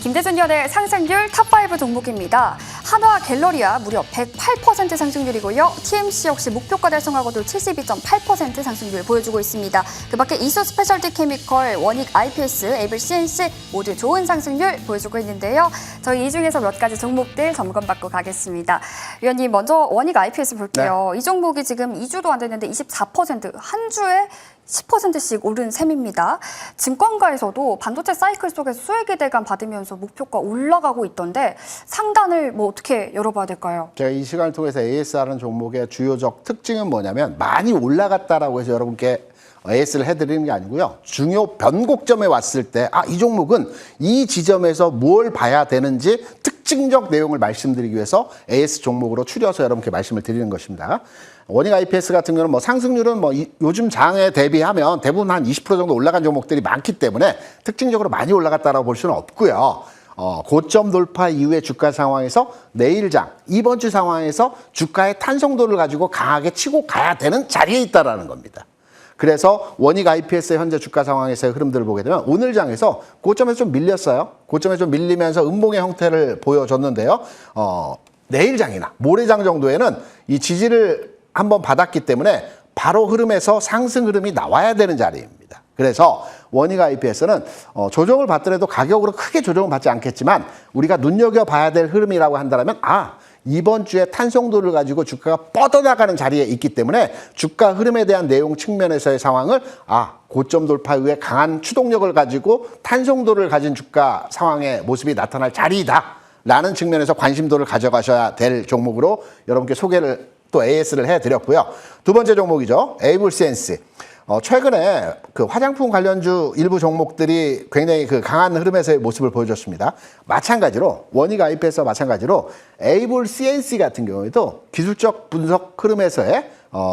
김대준 위원의 상승률 탑5 종목입니다. 한화 갤러리아 무려 108% 상승률이고요. TMC 역시 목표가 달성하고도 72.8% 상승률 보여주고 있습니다. 그 밖에 이수 스페셜티 케미컬, 원익 IPS, 에이블 CNC 모두 좋은 상승률 보여주고 있는데요. 저희 이 중에서 몇 가지 종목들 점검받고 가겠습니다. 위원님, 먼저 원익 IPS 볼게요. 이 종목이 지금 2주도 안 됐는데 24%, 한 주에 10%씩 오른 셈입니다. 증권가에서도 반도체 사이클 속에서 수혜 기대감 받으면서 목표가 올라가고 있던데 상단을 뭐 어떻게 열어봐야 될까요? 제가 이 시간을 통해서 AS라는 종목의 주요적 특징은 뭐냐면 많이 올라갔다라고 해서 여러분께 AS를 해드리는 게 아니고요. 중요 변곡점에 왔을 때 이 종목은 이 지점에서 뭘 봐야 되는지 특징적 내용을 말씀드리기 위해서 AS 종목으로 추려서 여러분께 말씀을 드리는 것입니다. 원익 IPS 같은 경우는 뭐 상승률은 뭐 요즘 장에 대비하면 대부분 한 20% 정도 올라간 종목들이 많기 때문에 특징적으로 많이 올라갔다라고 볼 수는 없고요. 고점 돌파 이후의 주가 상황에서 내일장, 이번 주 상황에서 주가의 탄성도를 가지고 강하게 치고 가야 되는 자리에 있다라는 겁니다. 그래서 원익 IPS의 현재 주가 상황에서의 흐름들을 보게 되면 오늘 장에서 고점에서 좀 밀렸어요. 고점에서 좀 밀리면서 음봉의 형태를 보여줬는데요. 내일장이나 모레장 정도에는 이 지지를 한번 받았기 때문에 바로 흐름에서 상승 흐름이 나와야 되는 자리입니다. 그래서 원익 IPS는 조정을 받더라도 가격으로 크게 조정을 받지 않겠지만 우리가 눈여겨봐야 될 흐름이라고 한다면 이번 주에 탄성도를 가지고 주가가 뻗어나가는 자리에 있기 때문에 주가 흐름에 대한 내용 측면에서의 상황을 고점 돌파 이후에 강한 추동력을 가지고 탄성도를 가진 주가 상황의 모습이 나타날 자리이다 라는 측면에서 관심도를 가져가셔야 될 종목으로 여러분께 소개를 또 AS를 해드렸고요. 두 번째 종목이죠. 에이블센스. 최근에 그 화장품 관련주 일부 종목들이 굉장히 그 강한 흐름에서의 모습을 보여줬습니다. 마찬가지로 원익 IPS와 마찬가지로 에이블 CNC 같은 경우에도 기술적 분석 흐름에서의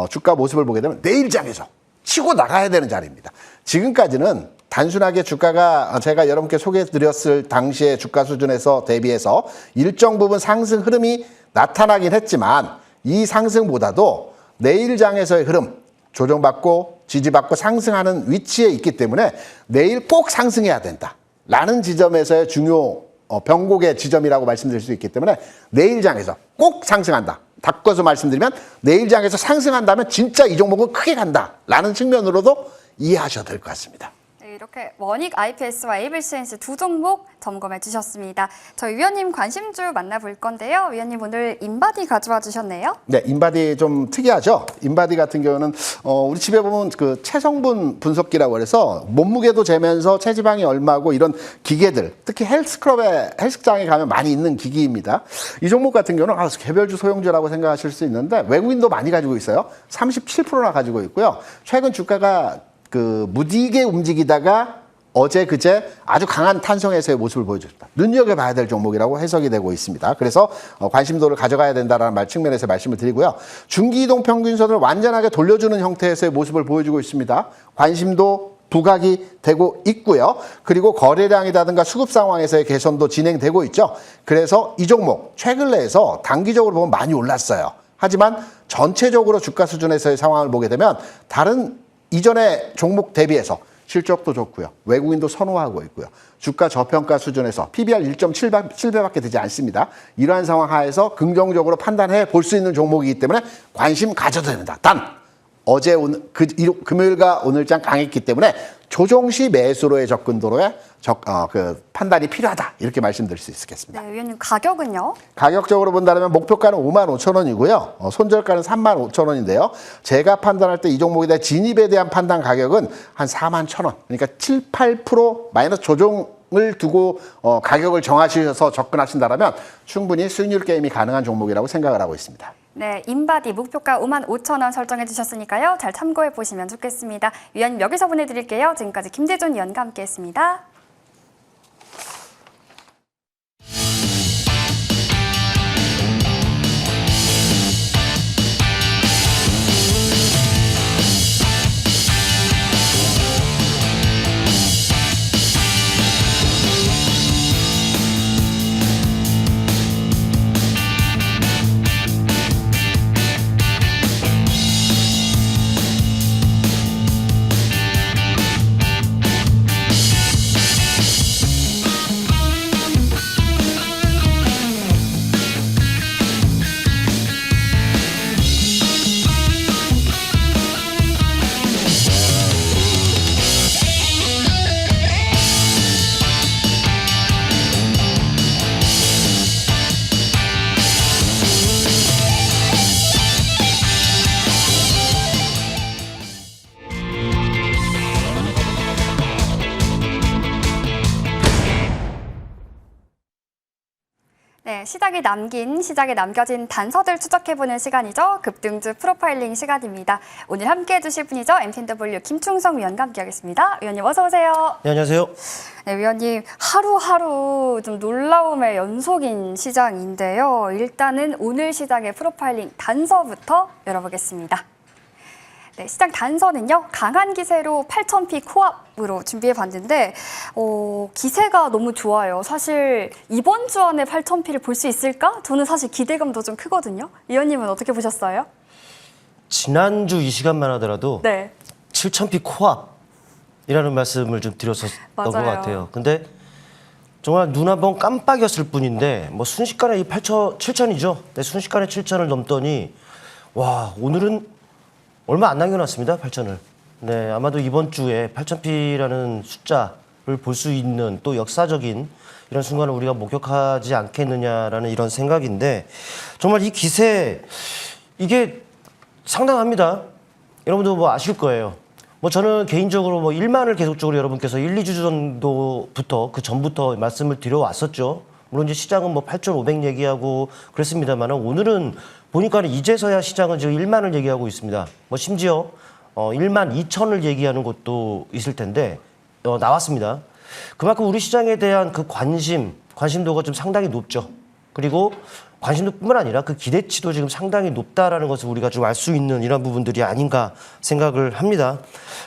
주가 모습을 보게 되면 내일장에서 치고 나가야 되는 자리입니다. 지금까지는 단순하게 주가가 제가 여러분께 소개해드렸을 당시의 주가 수준에서 대비해서 일정 부분 상승 흐름이 나타나긴 했지만 이 상승보다도 내일장에서의 흐름, 조정받고 지지받고 상승하는 위치에 있기 때문에 내일 꼭 상승해야 된다라는 지점에서의 중요 변곡의 지점이라고 말씀드릴 수 있기 때문에 내일장에서 꼭 상승한다. 바꿔서 말씀드리면 내일장에서 상승한다면 진짜 이 종목은 크게 간다라는 측면으로도 이해하셔도 될 것 같습니다. 이렇게 원익 IPS와 에이블CNC 두 종목 점검해 주셨습니다. 저희 위원님 관심주 만나볼 건데요. 위원님 오늘 인바디 가져와 주셨네요. 네, 인바디 좀 특이하죠. 인바디 같은 경우는 우리 집에 보면 그 체성분 분석기라고 해서 몸무게도 재면서 체지방이 얼마고 이런 기계들, 특히 헬스클럽에 헬스장에 가면 많이 있는 기기입니다. 이 종목 같은 경우는 개별주 소형주라고 생각하실 수 있는데 외국인도 많이 가지고 있어요. 37%나 가지고 있고요. 최근 주가가 무디게 움직이다가 어제 그제 아주 강한 탄성에서의 모습을 보여줬다. 눈여겨봐야 될 종목이라고 해석이 되고 있습니다. 그래서 관심도를 가져가야 된다는 측면에서 말씀을 드리고요. 중기이동 평균선을 완전하게 돌려주는 형태에서의 모습을 보여주고 있습니다. 관심도 부각이 되고 있고요. 그리고 거래량이라든가 수급 상황에서의 개선도 진행되고 있죠. 그래서 이 종목 최근 내에서 단기적으로 보면 많이 올랐어요. 하지만 전체적으로 주가 수준에서의 상황을 보게 되면 다른 이전의 종목 대비해서 실적도 좋고요. 외국인도 선호하고 있고요. 주가 저평가 수준에서 PBR 1.7배밖에 되지 않습니다. 이러한 상황 하에서 긍정적으로 판단해 볼 수 있는 종목이기 때문에 관심 가져도 됩니다. 단 어제 금요일과 오늘장 강했기 때문에 조정 시 매수로의 접근도로의 판단이 필요하다. 이렇게 말씀드릴 수 있겠습니다. 네, 위원님 가격은요? 가격적으로 본다면 목표가는 55,000원이고요. 손절가는 35,000원인데요. 제가 판단할 때 이 종목에 대한 진입에 대한 판단 가격은 한 41,000원. 그러니까 7, 8% 마이너스 조정을 두고 가격을 정하셔서 접근하신다면 충분히 수익률 게임이 가능한 종목이라고 생각을 하고 있습니다. 네, 인바디 목표가 55,000원 설정해 주셨으니까요. 잘 참고해 보시면 좋겠습니다. 위원님 여기서 보내드릴게요. 지금까지 김대존 위원과 함께했습니다. 시장에 남겨진 단서들 추적해보는 시간이죠. 급등주 프로파일링 시간입니다. 오늘 함께해 주실 분이죠. MTNW 김충성 위원과 함께하겠습니다. 위원님 어서 오세요. 네, 안녕하세요. 네, 위원님 하루하루 좀 놀라움의 연속인 시장인데요. 일단은 오늘 시장의 프로파일링 단서부터 열어보겠습니다. 네, 시장 단서는요. 강한 기세로 8,000피 코앞으로 준비해봤는데 기세가 너무 좋아요. 사실 이번 주 안에 8,000피를 볼 수 있을까? 저는 사실 기대감도 좀 크거든요. 위원님은 어떻게 보셨어요? 지난주 이 시간만 하더라도 네. 7,000피 코앞이라는 말씀을 좀 드렸었던 것 맞아요. 같아요. 근데 정말 눈 한 번 깜빡였을 뿐인데 뭐 순식간에 이 7,000이죠. 네, 순식간에 7,000을 넘더니 와 오늘은 얼마 안 남겨놨습니다. 8,000을. 네, 아마도 이번 주에 8,000피라는 숫자를 볼 수 있는 또 역사적인 이런 순간을 우리가 목격하지 않겠느냐라는 이런 생각인데 정말 이 기세 이게 상당합니다. 여러분도 뭐 아실 거예요. 뭐 저는 개인적으로 뭐 1만을 계속적으로 여러분께서 1, 2주 정도부터 그 전부터 말씀을 드려왔었죠. 물론 이제 시장은 뭐 8,500 얘기하고 그랬습니다만 오늘은 보니까 이제서야 시장은 지금 1만을 얘기하고 있습니다. 뭐 심지어 1만 2천을 얘기하는 곳도 있을 텐데 나왔습니다. 그만큼 우리 시장에 대한 그 관심도가 좀 상당히 높죠. 그리고 관심도뿐만 아니라 그 기대치도 지금 상당히 높다라는 것을 우리가 좀 알 수 있는 이런 부분들이 아닌가 생각을 합니다.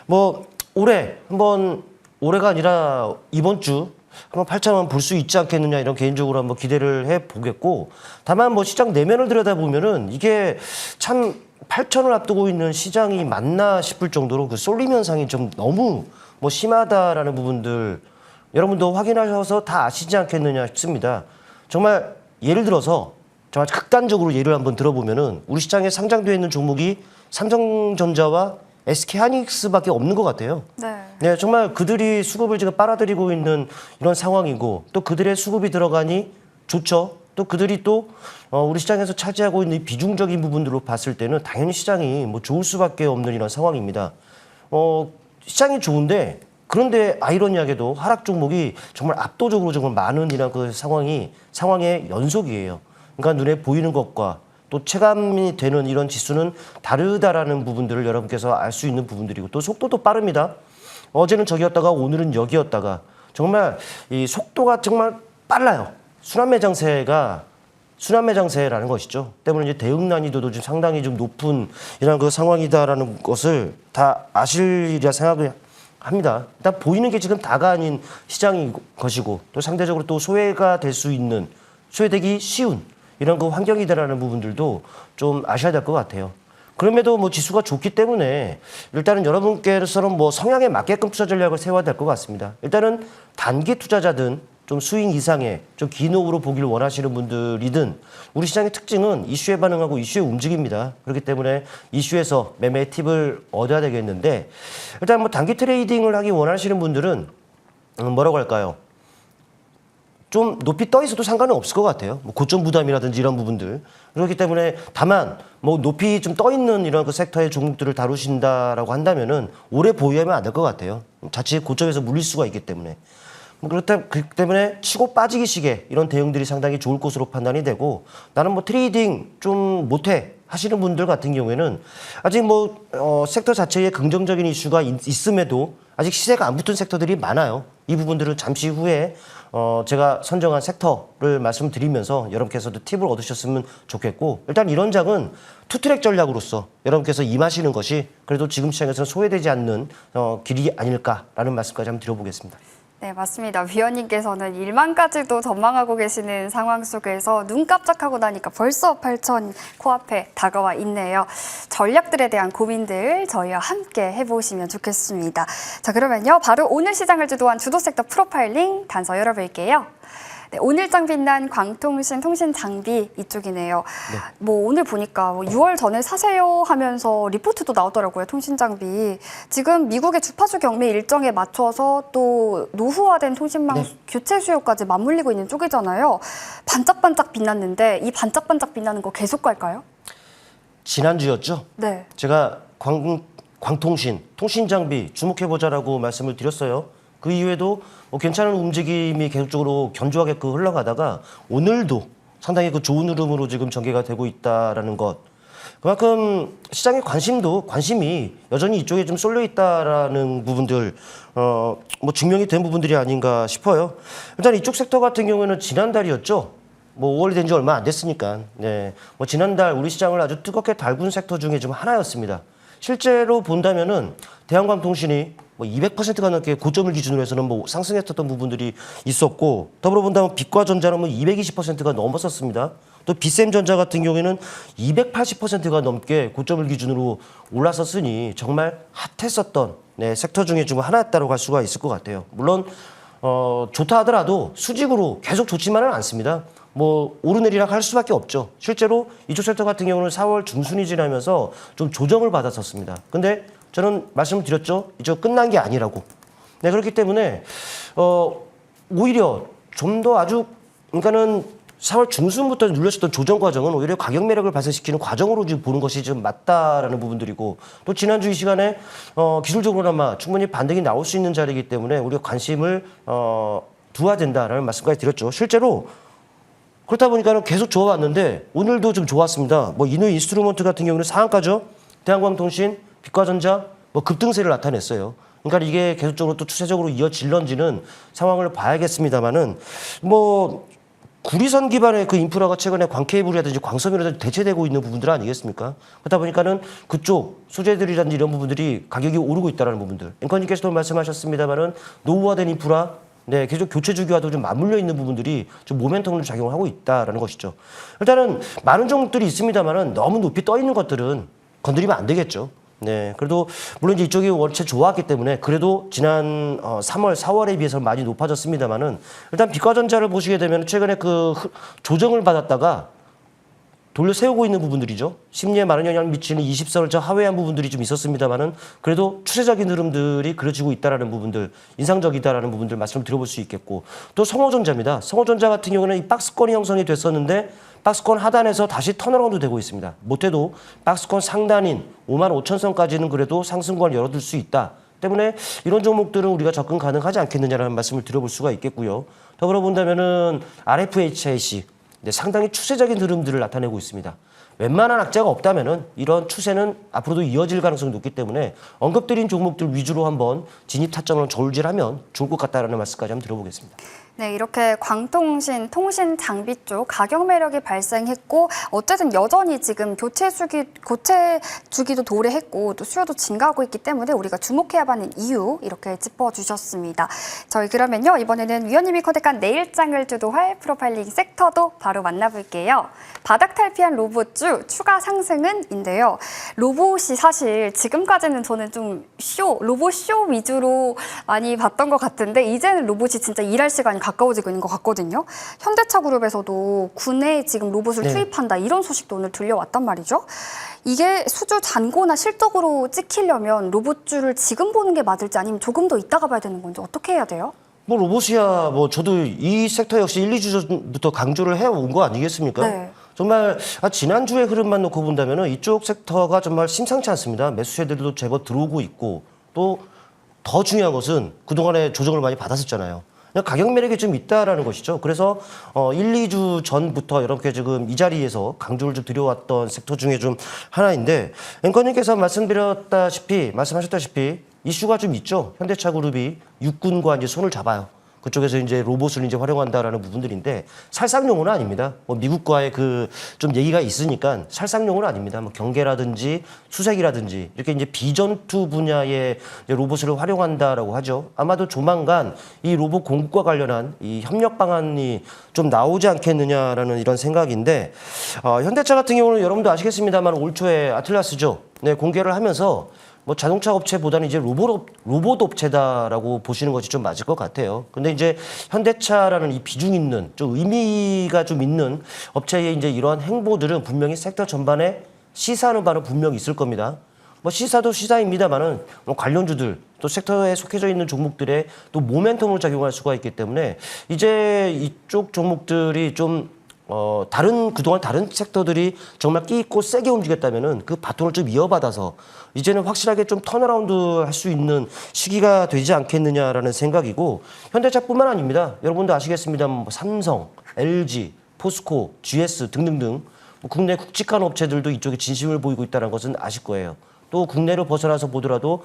뭐 올해가 아니라 이번 주 한번 8,000원 볼 수 있지 않겠느냐 이런 개인적으로 한번 기대를 해보겠고 다만 뭐 시장 내면을 들여다보면은 이게 참 8,000을 앞두고 있는 시장이 맞나 싶을 정도로 그 쏠림 현상이 좀 너무 뭐 심하다라는 부분들 여러분도 확인하셔서 다 아시지 않겠느냐 싶습니다. 정말 예를 들어서 정말 극단적으로 예를 한번 들어보면은 우리 시장에 상장되어 있는 종목이 삼성전자와 SK하이닉스밖에 없는 것 같아요. 네. 네, 정말 그들이 수급을 지금 빨아들이고 있는 이런 상황이고 또 그들의 수급이 들어가니 좋죠. 또 그들이 또 우리 시장에서 차지하고 있는 비중적인 부분들로 봤을 때는 당연히 시장이 뭐 좋을 수밖에 없는 이런 상황입니다. 시장이 좋은데 그런데 아이러니하게도 하락 종목이 정말 압도적으로 정말 많은 이런 그 상황의 연속이에요. 그러니까 눈에 보이는 것과 또 체감이 되는 이런 지수는 다르다라는 부분들을 여러분께서 알 수 있는 부분들이고 또 속도도 빠릅니다. 어제는 저기였다가 오늘은 여기였다가 정말 이 속도가 정말 빨라요. 순환매장세라는 것이죠. 때문에 이제 대응 난이도도 좀 상당히 좀 높은 이런 그 상황이다라는 것을 다 아시리라 생각을 합니다. 일단 보이는 게 지금 다가 아닌 시장인 것이고 또 상대적으로 또 소외되기 쉬운 이런 그 환경이다라는 부분들도 좀 아셔야 될 것 같아요. 그럼에도 뭐 지수가 좋기 때문에 일단은 여러분께서는 뭐 성향에 맞게끔 투자 전략을 세워야 될 것 같습니다. 일단은 단기 투자자든 좀 스윙 이상의 좀 긴 호흡으로 보기를 원하시는 분들이든 우리 시장의 특징은 이슈에 반응하고 이슈에 움직입니다. 그렇기 때문에 이슈에서 매매 팁을 얻어야 되겠는데 일단 뭐 단기 트레이딩을 하기 원하시는 분들은 뭐라고 할까요? 좀 높이 떠 있어도 상관은 없을 것 같아요. 뭐 고점 부담이라든지 이런 부분들. 그렇기 때문에 다만 뭐 높이 좀 떠 있는 이런 그 섹터의 종목들을 다루신다라고 한다면은 오래 보유하면 안 될 것 같아요. 자칫 고점에서 물릴 수가 있기 때문에. 그렇기 때문에 치고 빠지기 식의 이런 대응들이 상당히 좋을 것으로 판단이 되고 나는 뭐 트레이딩 좀 못해 하시는 분들 같은 경우에는 아직 뭐 섹터 자체에 긍정적인 이슈가 있음에도 아직 시세가 안 붙은 섹터들이 많아요. 이 부분들은 잠시 후에 제가 선정한 섹터를 말씀드리면서 여러분께서도 팁을 얻으셨으면 좋겠고 일단 이런 장은 투트랙 전략으로서 여러분께서 임하시는 것이 그래도 지금 시장에서는 소외되지 않는 길이 아닐까라는 말씀까지 한번 드려보겠습니다. 네, 맞습니다. 위원님께서는 1만까지도 전망하고 계시는 상황 속에서 눈 깜짝하고 나니까 벌써 8,000 코앞에 다가와 있네요. 전략들에 대한 고민들 저희와 함께 해보시면 좋겠습니다. 자, 그러면요. 바로 오늘 시장을 주도한 주도 섹터 프로파일링 단서 열어볼게요. 네, 오늘장 빛난 광통신, 통신 장비 이쪽이네요. 네. 뭐 오늘 보니까 6월 전에 사세요 하면서 리포트도 나오더라고요. 통신 장비. 지금 미국의 주파수 경매 일정에 맞춰서 또 노후화된 통신망 네. 교체 수요까지 맞물리고 있는 쪽이잖아요. 반짝반짝 빛났는데 이 반짝반짝 빛나는 거 계속 갈까요? 지난주였죠? 네. 제가 광통신, 통신 장비 주목해보자라고 말씀을 드렸어요. 그 이후에도 뭐 괜찮은 움직임이 계속적으로 견조하게 흘러가다가 오늘도 상당히 그 좋은 흐름으로 지금 전개가 되고 있다라는 것. 그만큼 시장의 관심이 여전히 이쪽에 좀 쏠려 있다라는 부분들, 뭐 증명이 된 부분들이 아닌가 싶어요. 일단 이쪽 섹터 같은 경우에는 지난달이었죠. 뭐 5월이 된 지 얼마 안 됐으니까. 네. 뭐 지난달 우리 시장을 아주 뜨겁게 달군 섹터 중에 좀 하나였습니다. 실제로 본다면은 대한광통신이 뭐 200%가 넘게 고점을 기준으로 해서는 뭐 상승했었던 부분들이 있었고, 더불어 본다면 빛과전자는 뭐 220%가 넘었었습니다. 또 비샘전자 같은 경우에는 280%가 넘게 고점을 기준으로 올랐었으니 정말 핫했었던 섹터 중에 좀 하나였다고 할 수가 있을 것 같아요. 물론 좋다 하더라도 수직으로 계속 좋지만은 않습니다. 뭐 오르내리락 할 수밖에 없죠. 실제로 이쪽 섹터 같은 경우는 4월 중순이 지나면서 좀 조정을 받았었습니다. 근데 저는 말씀을 드렸죠. 이쪽 끝난 게 아니라고. 네, 그렇기 때문에 오히려 좀 더 아주 그러니까는 4월 중순부터 눌렸었던 조정 과정은 오히려 가격 매력을 발생시키는 과정으로 지금 보는 것이 좀 맞다라는 부분들이고, 또 지난주 이 시간에 기술적으로나마 충분히 반등이 나올 수 있는 자리이기 때문에 우리가 관심을 두어야 된다라는 말씀까지 드렸죠. 실제로 그렇다 보니까는 계속 좋아왔는데 오늘도 좀 좋았습니다. 뭐 이노 인스트루먼트 같은 경우는 상한가죠. 대한광통신, 빛과전자 뭐 급등세를 나타냈어요. 그러니까 이게 계속적으로 또 추세적으로 이어질런지는 상황을 봐야겠습니다만은 뭐 구리선 기반의 그 인프라가 최근에 광케이블이라든지 광섬이라든지 대체되고 있는 부분들 아니겠습니까? 그렇다 보니까는 그쪽 소재들이라든지 이런 부분들이 가격이 오르고 있다는 부분들. 앵커님께서도 말씀하셨습니다만은 노후화된 인프라, 네, 계속 교체 주기와도 좀 맞물려 있는 부분들이 좀 모멘텀으로 작용을 하고 있다라는 것이죠. 일단은 많은 종목들이 있습니다만은 너무 높이 떠 있는 것들은 건드리면 안 되겠죠. 네, 그래도 물론 이제 이쪽이 원체 좋았기 때문에 그래도 지난 3월, 4월에 비해서는 많이 높아졌습니다만은 일단 빛과전자를 보시게 되면 최근에 그 조정을 받았다가 돌려 세우고 있는 부분들이죠. 심리에 많은 영향을 미치는 20선을 저 하회한 부분들이 좀 있었습니다만은 그래도 추세적인 흐름들이 그려지고 있다라는 부분들, 인상적이다라는 부분들 말씀을 드려볼 수 있겠고, 또 성호전자입니다. 성호전자 같은 경우는 이 박스권이 형성이 됐었는데 박스권 하단에서 다시 턴어라운드 되고 있습니다. 못해도 박스권 상단인 55,000선까지는 그래도 상승권을 열어둘 수 있다. 때문에 이런 종목들은 우리가 접근 가능하지 않겠느냐라는 말씀을 드려볼 수가 있겠고요. 더불어 본다면은 RFHIC, 상당히 추세적인 흐름들을 나타내고 있습니다. 웬만한 악재가 없다면은 이런 추세는 앞으로도 이어질 가능성이 높기 때문에 언급드린 종목들 위주로 한번 진입 타점을 저울질하면 좋을 것 같다라는 말씀까지 한번 들어보겠습니다. 네, 이렇게 광통신, 통신 장비 쪽 가격 매력이 발생했고, 어쨌든 여전히 지금 교체 주기도 도래했고 또 수요도 증가하고 있기 때문에 우리가 주목해야 하는 이유 이렇게 짚어주셨습니다. 저희 그러면요, 이번에는 위원님이 컨택한 내일장을 주도할 프로파일링 섹터도 바로 만나볼게요. 바닥 탈피한 로봇주 추가 상승은인데요. 로봇이 사실 지금까지는 저는 좀 로봇 쇼 위주로 많이 봤던 것 같은데 이제는 로봇이 진짜 일할 시간이 가까워지고 있는 것 같거든요. 현대차 그룹에서도 군에 지금 로봇을 투입한다 이런 소식도 오늘 들려왔단 말이죠. 이게 수주 잔고나 실적으로 찍히려면 로봇주를 지금 보는 게 맞을지 아니면 조금 더 이따가 봐야 되는 건지 어떻게 해야 돼요? 뭐 로봇이야 뭐 저도 이 섹터 역시 1, 2주 전부터 강조를 해온 거 아니겠습니까? 네. 정말 지난주의 흐름만 놓고 본다면 이쪽 섹터가 정말 심상치 않습니다. 매수세들도 제법 들어오고 있고, 또 더 중요한 것은 그동안에 조정을 많이 받았었잖아요. 가격 매력이 좀 있다라는 것이죠. 그래서 1, 2주 전부터 이렇게 지금 이 자리에서 강조를 좀 드려왔던 섹터 중에 좀 하나인데, 앵커님께서 말씀하셨다시피 이슈가 좀 있죠. 현대차 그룹이 육군과 이제 손을 잡아요. 그쪽에서 이제 로봇을 이제 활용한다라는 부분들인데 살상용은 아닙니다. 뭐 미국과의 그 좀 얘기가 있으니까 살상용은 아닙니다. 뭐 경계라든지 수색이라든지 이렇게 이제 비전투 분야의 로봇을 활용한다라고 하죠. 아마도 조만간 이 로봇 공급과 관련한 이 협력 방안이 좀 나오지 않겠느냐라는 이런 생각인데, 현대차 같은 경우는 여러분도 아시겠습니다만 올 초에 아틀라스죠. 네, 공개를 하면서 뭐 자동차 업체보다는 이제 로봇 업체다라고 보시는 것이 좀 맞을 것 같아요. 근데 이제 현대차라는 이 비중 있는 좀 의미가 좀 있는 업체의 이제 이러한 행보들은 분명히 섹터 전반에 시사하는 바는 분명히 있을 겁니다. 뭐 시사도 시사입니다만은 뭐 관련주들 또 섹터에 속해져 있는 종목들의 또 모멘텀을 작용할 수가 있기 때문에 이제 이쪽 종목들이 좀 그동안 다른 섹터들이 정말 끼 있고 세게 움직였다면은 그 바톤을 좀 이어받아서 이제는 확실하게 좀 턴어라운드 할 수 있는 시기가 되지 않겠느냐라는 생각이고, 현대차뿐만 아닙니다. 여러분도 아시겠습니다만 뭐 삼성, LG, 포스코, GS 등등등 뭐 국내 굵직한 업체들도 이쪽에 진심을 보이고 있다는 것은 아실 거예요. 또 국내로 벗어나서 보더라도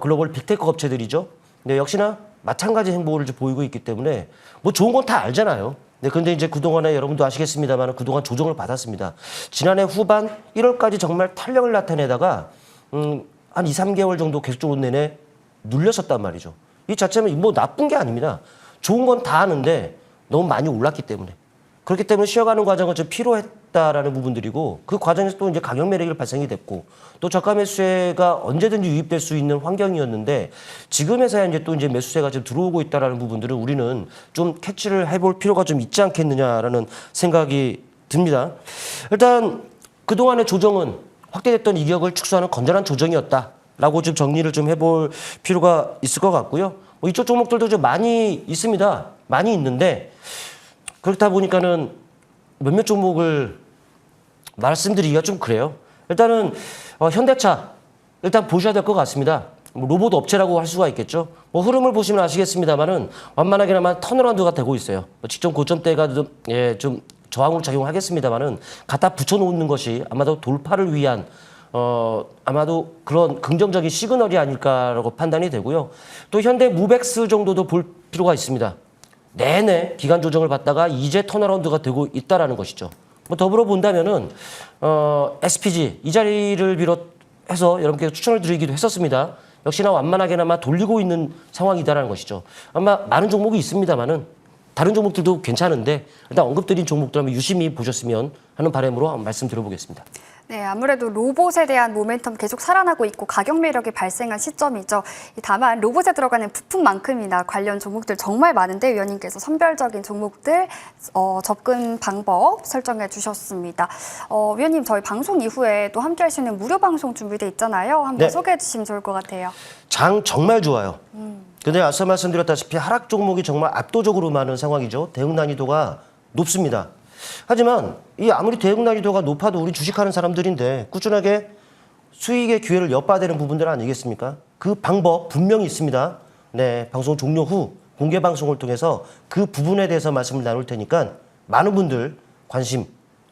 글로벌 빅테크 업체들이죠. 네, 역시나 마찬가지 행보를 보이고 있기 때문에 뭐 좋은 건 다 알잖아요. 네, 그런데 이제 그동안에 여러분도 아시겠습니다만 그동안 조정을 받았습니다. 지난해 후반 1월까지 정말 탄력을 나타내다가 한 2, 3개월 정도 계속적으로 내내 눌렸었단 말이죠. 이 자체는 뭐 나쁜 게 아닙니다. 좋은 건 다 아는데 너무 많이 올랐기 때문에. 그렇기 때문에 쉬어가는 과정은 좀 필요했다라는 부분들이고 그 과정에서 또 이제 가격 매력이 발생이 됐고 또 저가 매수세가 언제든지 유입될 수 있는 환경이었는데 지금에서야 이제 또 이제 매수세가 좀 들어오고 있다라는 부분들은 우리는 좀 캐치를 해볼 필요가 좀 있지 않겠느냐라는 생각이 듭니다. 일단 그동안의 조정은 확대됐던 이격을 축소하는 건전한 조정이었다라고 좀 정리를 좀 해볼 필요가 있을 것 같고요. 뭐 이쪽 종목들도 좀 많이 있습니다. 많이 있는데 그렇다 보니까는 몇몇 종목을 말씀드리기가 좀 그래요. 일단은 현대차 일단 보셔야 될 것 같습니다. 뭐 로봇 업체라고 할 수가 있겠죠. 뭐 흐름을 보시면 아시겠습니다만은 완만하게나마 턴어라운드가 되고 있어요. 직전 고점대가 좀 저항으로 작용하겠습니다만은 갖다 붙여놓는 것이 아마도 돌파를 위한 아마도 그런 긍정적인 시그널이 아닐까라고 판단이 되고요. 또 현대 무벡스 정도도 볼 필요가 있습니다. 내내 기간 조정을 받다가 이제 턴어라운드가 되고 있다라는 것이죠. 뭐 더불어 본다면은 SPG 이 자리를 비롯해서 여러분께 추천을 드리기도 했었습니다. 역시나 완만하게나마 돌리고 있는 상황이다라는 것이죠. 아마 많은 종목이 있습니다만은 다른 종목들도 괜찮은데 일단 언급드린 종목들 한번 유심히 보셨으면 하는 바람으로 한번 말씀드려보겠습니다. 네, 아무래도 로봇에 대한 모멘텀 계속 살아나고 있고 가격 매력이 발생한 시점이죠. 다만 로봇에 들어가는 부품만큼이나 관련 종목들 정말 많은데 위원님께서 선별적인 종목들 접근 방법 설정해 주셨습니다. 위원님 저희 방송 이후에 또 함께 할 수 있는 무료 방송 준비돼 있잖아요. 한번 네. 소개해 주시면 좋을 것 같아요. 장 정말 좋아요. 근데 앞서 말씀드렸다시피 하락 종목이 정말 압도적으로 많은 상황이죠. 대응 난이도가 높습니다. 하지만 이 아무리 대응 난이도가 높아도 우리 주식하는 사람들인데 꾸준하게 수익의 기회를 엿봐대는 부분들 아니겠습니까? 그 방법 분명히 있습니다. 네, 방송 종료 후 공개 방송을 통해서 그 부분에 대해서 말씀을 나눌 테니까 많은 분들 관심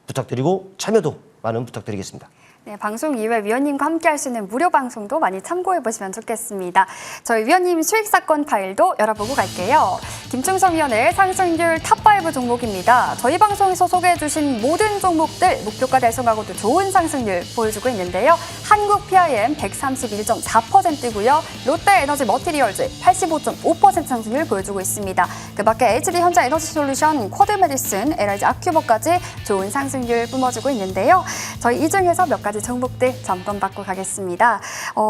부탁드리고 참여도 많은 부탁드리겠습니다. 네, 방송 이후에 위원님과 함께 할 수 있는 무료 방송도 많이 참고해 보시면 좋겠습니다. 저희 위원님 수익 사건 파일도 열어보고 갈게요. 김충성 위원의 상승률 탑5 종목입니다. 저희 방송에서 소개해 주신 모든 종목들 목표가 달성하고도 좋은 상승률 보여주고 있는데요. 한국 PIM 131.4%고요. 롯데에너지 머티리얼즈 85.5% 상승률 보여주고 있습니다. 그 밖에 HD 현자 에너지 솔루션, 쿼드 메디슨, LIG 아큐버까지 좋은 상승률 뿜어주고 있는데요. 저희 이 중에서 몇 가지 종목들 점검받고 가겠습니다.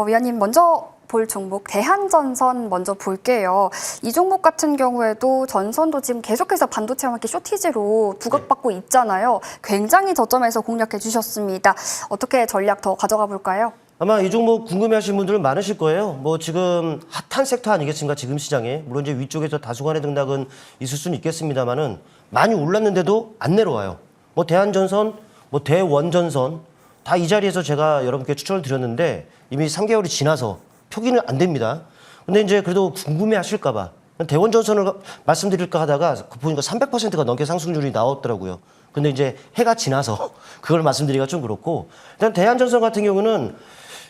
위원님 먼저 볼 종목 대한전선 먼저 볼게요. 이 종목 같은 경우에도 전선도 지금 계속해서 반도체와 함께 쇼티지로 부각받고 있잖아요. 굉장히 저점에서 공략해 주셨습니다. 어떻게 전략 더 가져가 볼까요? 아마 이 종목 궁금해하시는 분들 많으실 거예요. 뭐 지금 핫한 섹터 아니겠습니까? 지금 시장에 물론 이제 위쪽에서 다소간의 등락은 있을 수는 있겠습니다만은 많이 올랐는데도 안 내려와요. 뭐 대한전선, 뭐 대원전선 다 이 자리에서 제가 여러분께 추천을 드렸는데 이미 3개월이 지나서 표기는 안 됩니다. 근데 이제 그래도 궁금해 하실까봐 대원전선을 말씀드릴까 하다가 보니까 300%가 넘게 상승률이 나왔더라고요. 근데 이제 해가 지나서 그걸 말씀드리기가 좀 그렇고 일단 대한전선 같은 경우는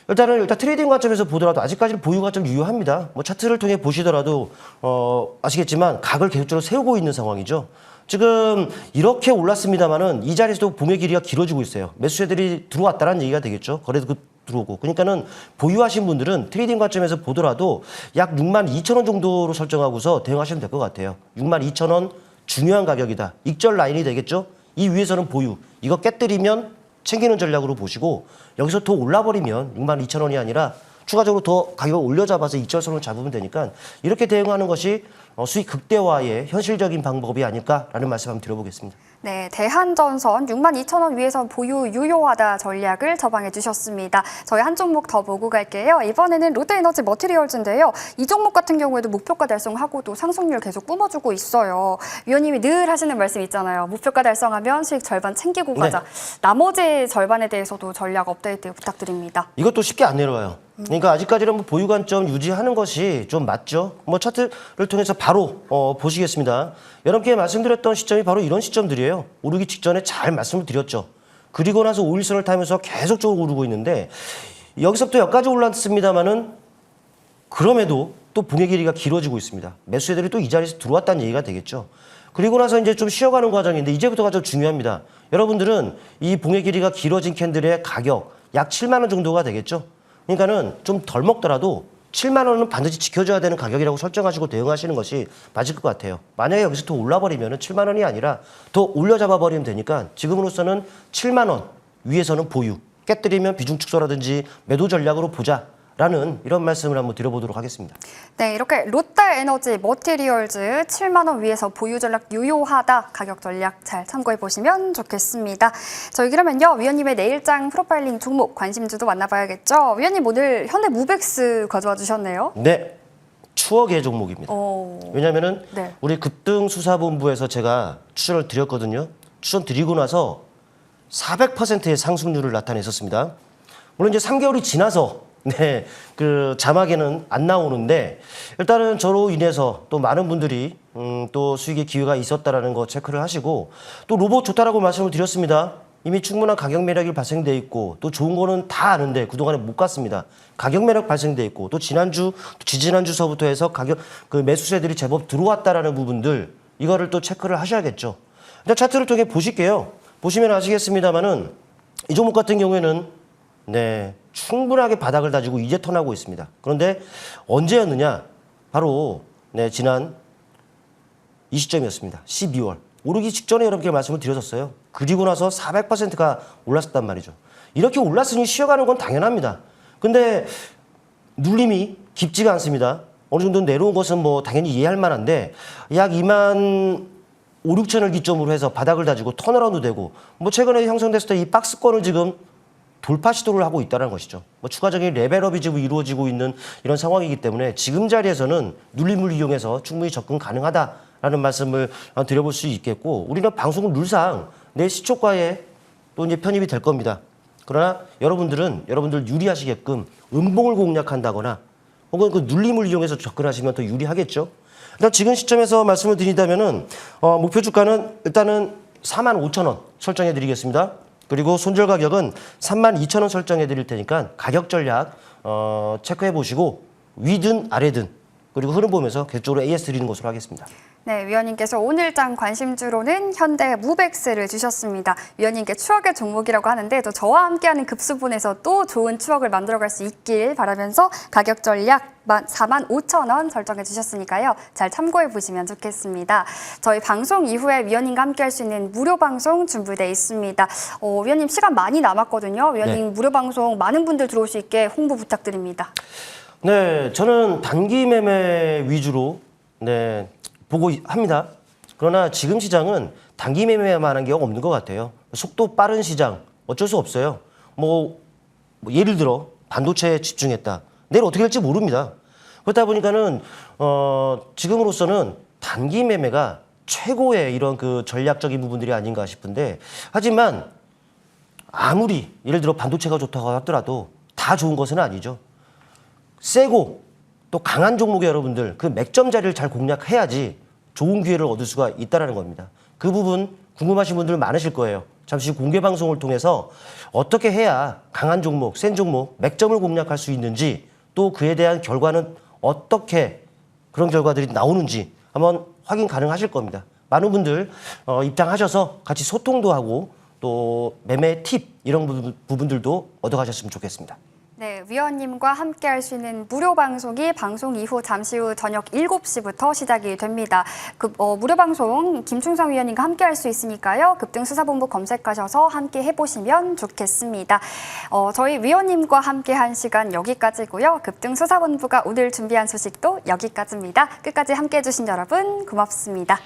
일단 트레이딩 관점에서 보더라도 아직까지는 보유가 좀 유효합니다. 뭐 차트를 통해 보시더라도 아시겠지만 각을 계속적으로 세우고 있는 상황이죠. 지금 이렇게 올랐습니다만은 이 자리에서도 봉의 길이가 길어지고 있어요. 매수세들이 들어왔다는 얘기가 되겠죠. 거래도 들어오고. 그러니까는 보유하신 분들은 트레이딩 관점에서 보더라도 약 62,000원 정도로 설정하고서 대응하시면 될 것 같아요. 62,000원 중요한 가격이다. 익절 라인이 되겠죠. 이 위에서는 보유. 이거 깨뜨리면 챙기는 전략으로 보시고 여기서 더 올라버리면 62,000원이 아니라 추가적으로 더 가격을 올려잡아서 익절선을 잡으면 되니까 이렇게 대응하는 것이 수익 극대화의 현실적인 방법이 아닐까라는 말씀 한번 드려보겠습니다. 네, 대한전선 62,000원 위에서 보유 유효하다 전략을 처방해 주셨습니다. 저희 한 종목 더 보고 갈게요. 이번에는 롯데에너지 머티리얼즈인데요. 이 종목 같은 경우에도 목표가 달성하고도 상승률 계속 뿜어주고 있어요. 위원님이 늘 하시는 말씀 있잖아요. 목표가 달성하면 수익 절반 챙기고 가자. 네. 나머지 절반에 대해서도 전략 업데이트 부탁드립니다. 이것도 쉽게 안 내려와요. 그러니까 아직까지는 뭐 보유 관점 유지하는 것이 좀 맞죠. 뭐 차트를 통해서 바로 보시겠습니다. 여러분께 말씀드렸던 시점이 바로 이런 시점들이에요. 오르기 직전에 잘 말씀을 드렸죠. 그리고 나서 5일선을 타면서 계속적으로 오르고 있는데 여기서부터 여기까지 올랐습니다만은 그럼에도 또 봉의 길이가 길어지고 있습니다. 매수세들이 또 이 자리에서 들어왔다는 얘기가 되겠죠. 그리고 나서 이제 좀 쉬어가는 과정인데 이제부터가 좀 중요합니다. 여러분들은 이 봉의 길이가 길어진 캔들의 가격 약 7만 원 정도가 되겠죠. 그러니까는 좀 덜 먹더라도 7만 원은 반드시 지켜줘야 되는 가격이라고 설정하시고 대응하시는 것이 맞을 것 같아요. 만약에 여기서 더 올라버리면 7만 원이 아니라 더 올려잡아 버리면 되니까 지금으로서는 7만 원 위에서는 보유, 깨뜨리면 비중 축소라든지 매도 전략으로 보자라는 이런 말씀을 한번 드려보도록 하겠습니다. 네, 이렇게 롯데에너지 머티리얼즈 7만 원 위에서 보유 전략 유효하다. 가격 전략 잘 참고해 보시면 좋겠습니다. 저희 그러면요, 위원님의 내일장 프로파일링 종목 관심주도 만나봐야겠죠. 위원님 오늘 현대무백스 가져와 주셨네요. 네, 추억의 종목입니다. 왜냐하면은 네. 우리 급등수사본부에서 제가 추천을 드렸거든요. 추천 드리고 나서 400%의 상승률을 나타냈었습니다. 물론 이제 3개월이 지나서 네, 그 자막에는 안 나오는데 일단은 저로 인해서 또 많은 분들이 또 수익의 기회가 있었다라는 거 체크를 하시고 또 로봇 좋다라고 말씀을 드렸습니다. 이미 충분한 가격 매력이 발생돼 있고 또 좋은 거는 다 아는데 그동안에 못 갔습니다. 가격 매력 발생돼 있고 또 지난주, 지지난주서부터 해서 가격 그 매수세들이 제법 들어왔다라는 부분들 이거를 또 체크를 하셔야겠죠. 일단 차트를 통해 보실게요. 보시면 아시겠습니다만은 이 종목 같은 경우에는 네, 충분하게 바닥을 다지고 이제 턴하고 있습니다. 그런데 언제였느냐? 바로 네, 지난 이 시점이었습니다. 12월. 오르기 직전에 여러분께 말씀을 드렸었어요. 그리고 나서 400%가 올랐었단 말이죠. 이렇게 올랐으니 쉬어가는 건 당연합니다. 근데 눌림이 깊지가 않습니다. 어느 정도 내려온 것은 뭐 당연히 이해할 만한데 약 2만 5, 6천을 기점으로 해서 바닥을 다지고 턴어라운드 되고 뭐 최근에 형성됐을 때 이 박스권을 지금 돌파 시도를 하고 있다는 것이죠. 뭐 추가적인 레벨업이 지금 이루어지고 있는 이런 상황이기 때문에 지금 자리에서는 눌림을 이용해서 충분히 접근 가능하다라는 말씀을 드려볼 수 있겠고 우리는 방송은 룰상 내 시초가에 또 이제 편입이 될 겁니다. 그러나 여러분들 유리하시게끔 음봉을 공략한다거나 혹은 그 눌림을 이용해서 접근하시면 더 유리하겠죠. 일단 지금 시점에서 말씀을 드린다면은 목표 주가는 일단은 45,000원 설정해 드리겠습니다. 그리고 손절 가격은 32,000원 설정해 드릴 테니까 가격 전략 체크해 보시고 위든 아래든 그리고 흐름 보면서 계속적으로 AS 드리는 것으로 하겠습니다. 네, 위원님께서 오늘장 관심주로는 현대무백스를 주셨습니다. 위원님께 추억의 종목이라고 하는데 또 저와 함께하는 급수분에서 또 좋은 추억을 만들어갈 수 있길 바라면서 가격 전략 45,000원 설정해 주셨으니까요. 잘 참고해 보시면 좋겠습니다. 저희 방송 이후에 위원님과 함께할 수 있는 무료 방송 준비되어 있습니다. 위원님 시간 많이 남았거든요. 위원님 네. 무료 방송 많은 분들 들어올 수 있게 홍보 부탁드립니다. 네, 저는 단기 매매 위주로 네, 보고 합니다. 그러나 지금 시장은 단기 매매만 한 게 없는 것 같아요. 속도 빠른 시장 어쩔 수 없어요. 뭐 예를 들어 반도체에 집중했다. 내일 어떻게 될지 모릅니다. 그렇다 보니까는 지금으로서는 단기 매매가 최고의 이런 그 전략적인 부분들이 아닌가 싶은데 하지만 아무리 예를 들어 반도체가 좋다고 하더라도 다 좋은 것은 아니죠. 세고 또 강한 종목의 여러분들 그 맥점 자리를 잘 공략해야지 좋은 기회를 얻을 수가 있다는 겁니다. 그 부분 궁금하신 분들 많으실 거예요. 잠시 공개 방송을 통해서 어떻게 해야 강한 종목, 센 종목, 맥점을 공략할 수 있는지 또 그에 대한 결과는 어떻게 그런 결과들이 나오는지 한번 확인 가능하실 겁니다. 많은 분들 입장하셔서 같이 소통도 하고 또 매매 팁 이런 부분들도 얻어가셨으면 좋겠습니다. 네, 위원님과 함께 할 수 있는 무료 방송이 방송 이후 잠시 후 저녁 7시부터 시작이 됩니다. 무료 방송 김충성 위원님과 함께 할 수 있으니까요. 급등수사본부 검색하셔서 함께 해보시면 좋겠습니다. 저희 위원님과 함께 한 시간 여기까지고요. 급등수사본부가 오늘 준비한 소식도 여기까지입니다. 끝까지 함께 해주신 여러분 고맙습니다.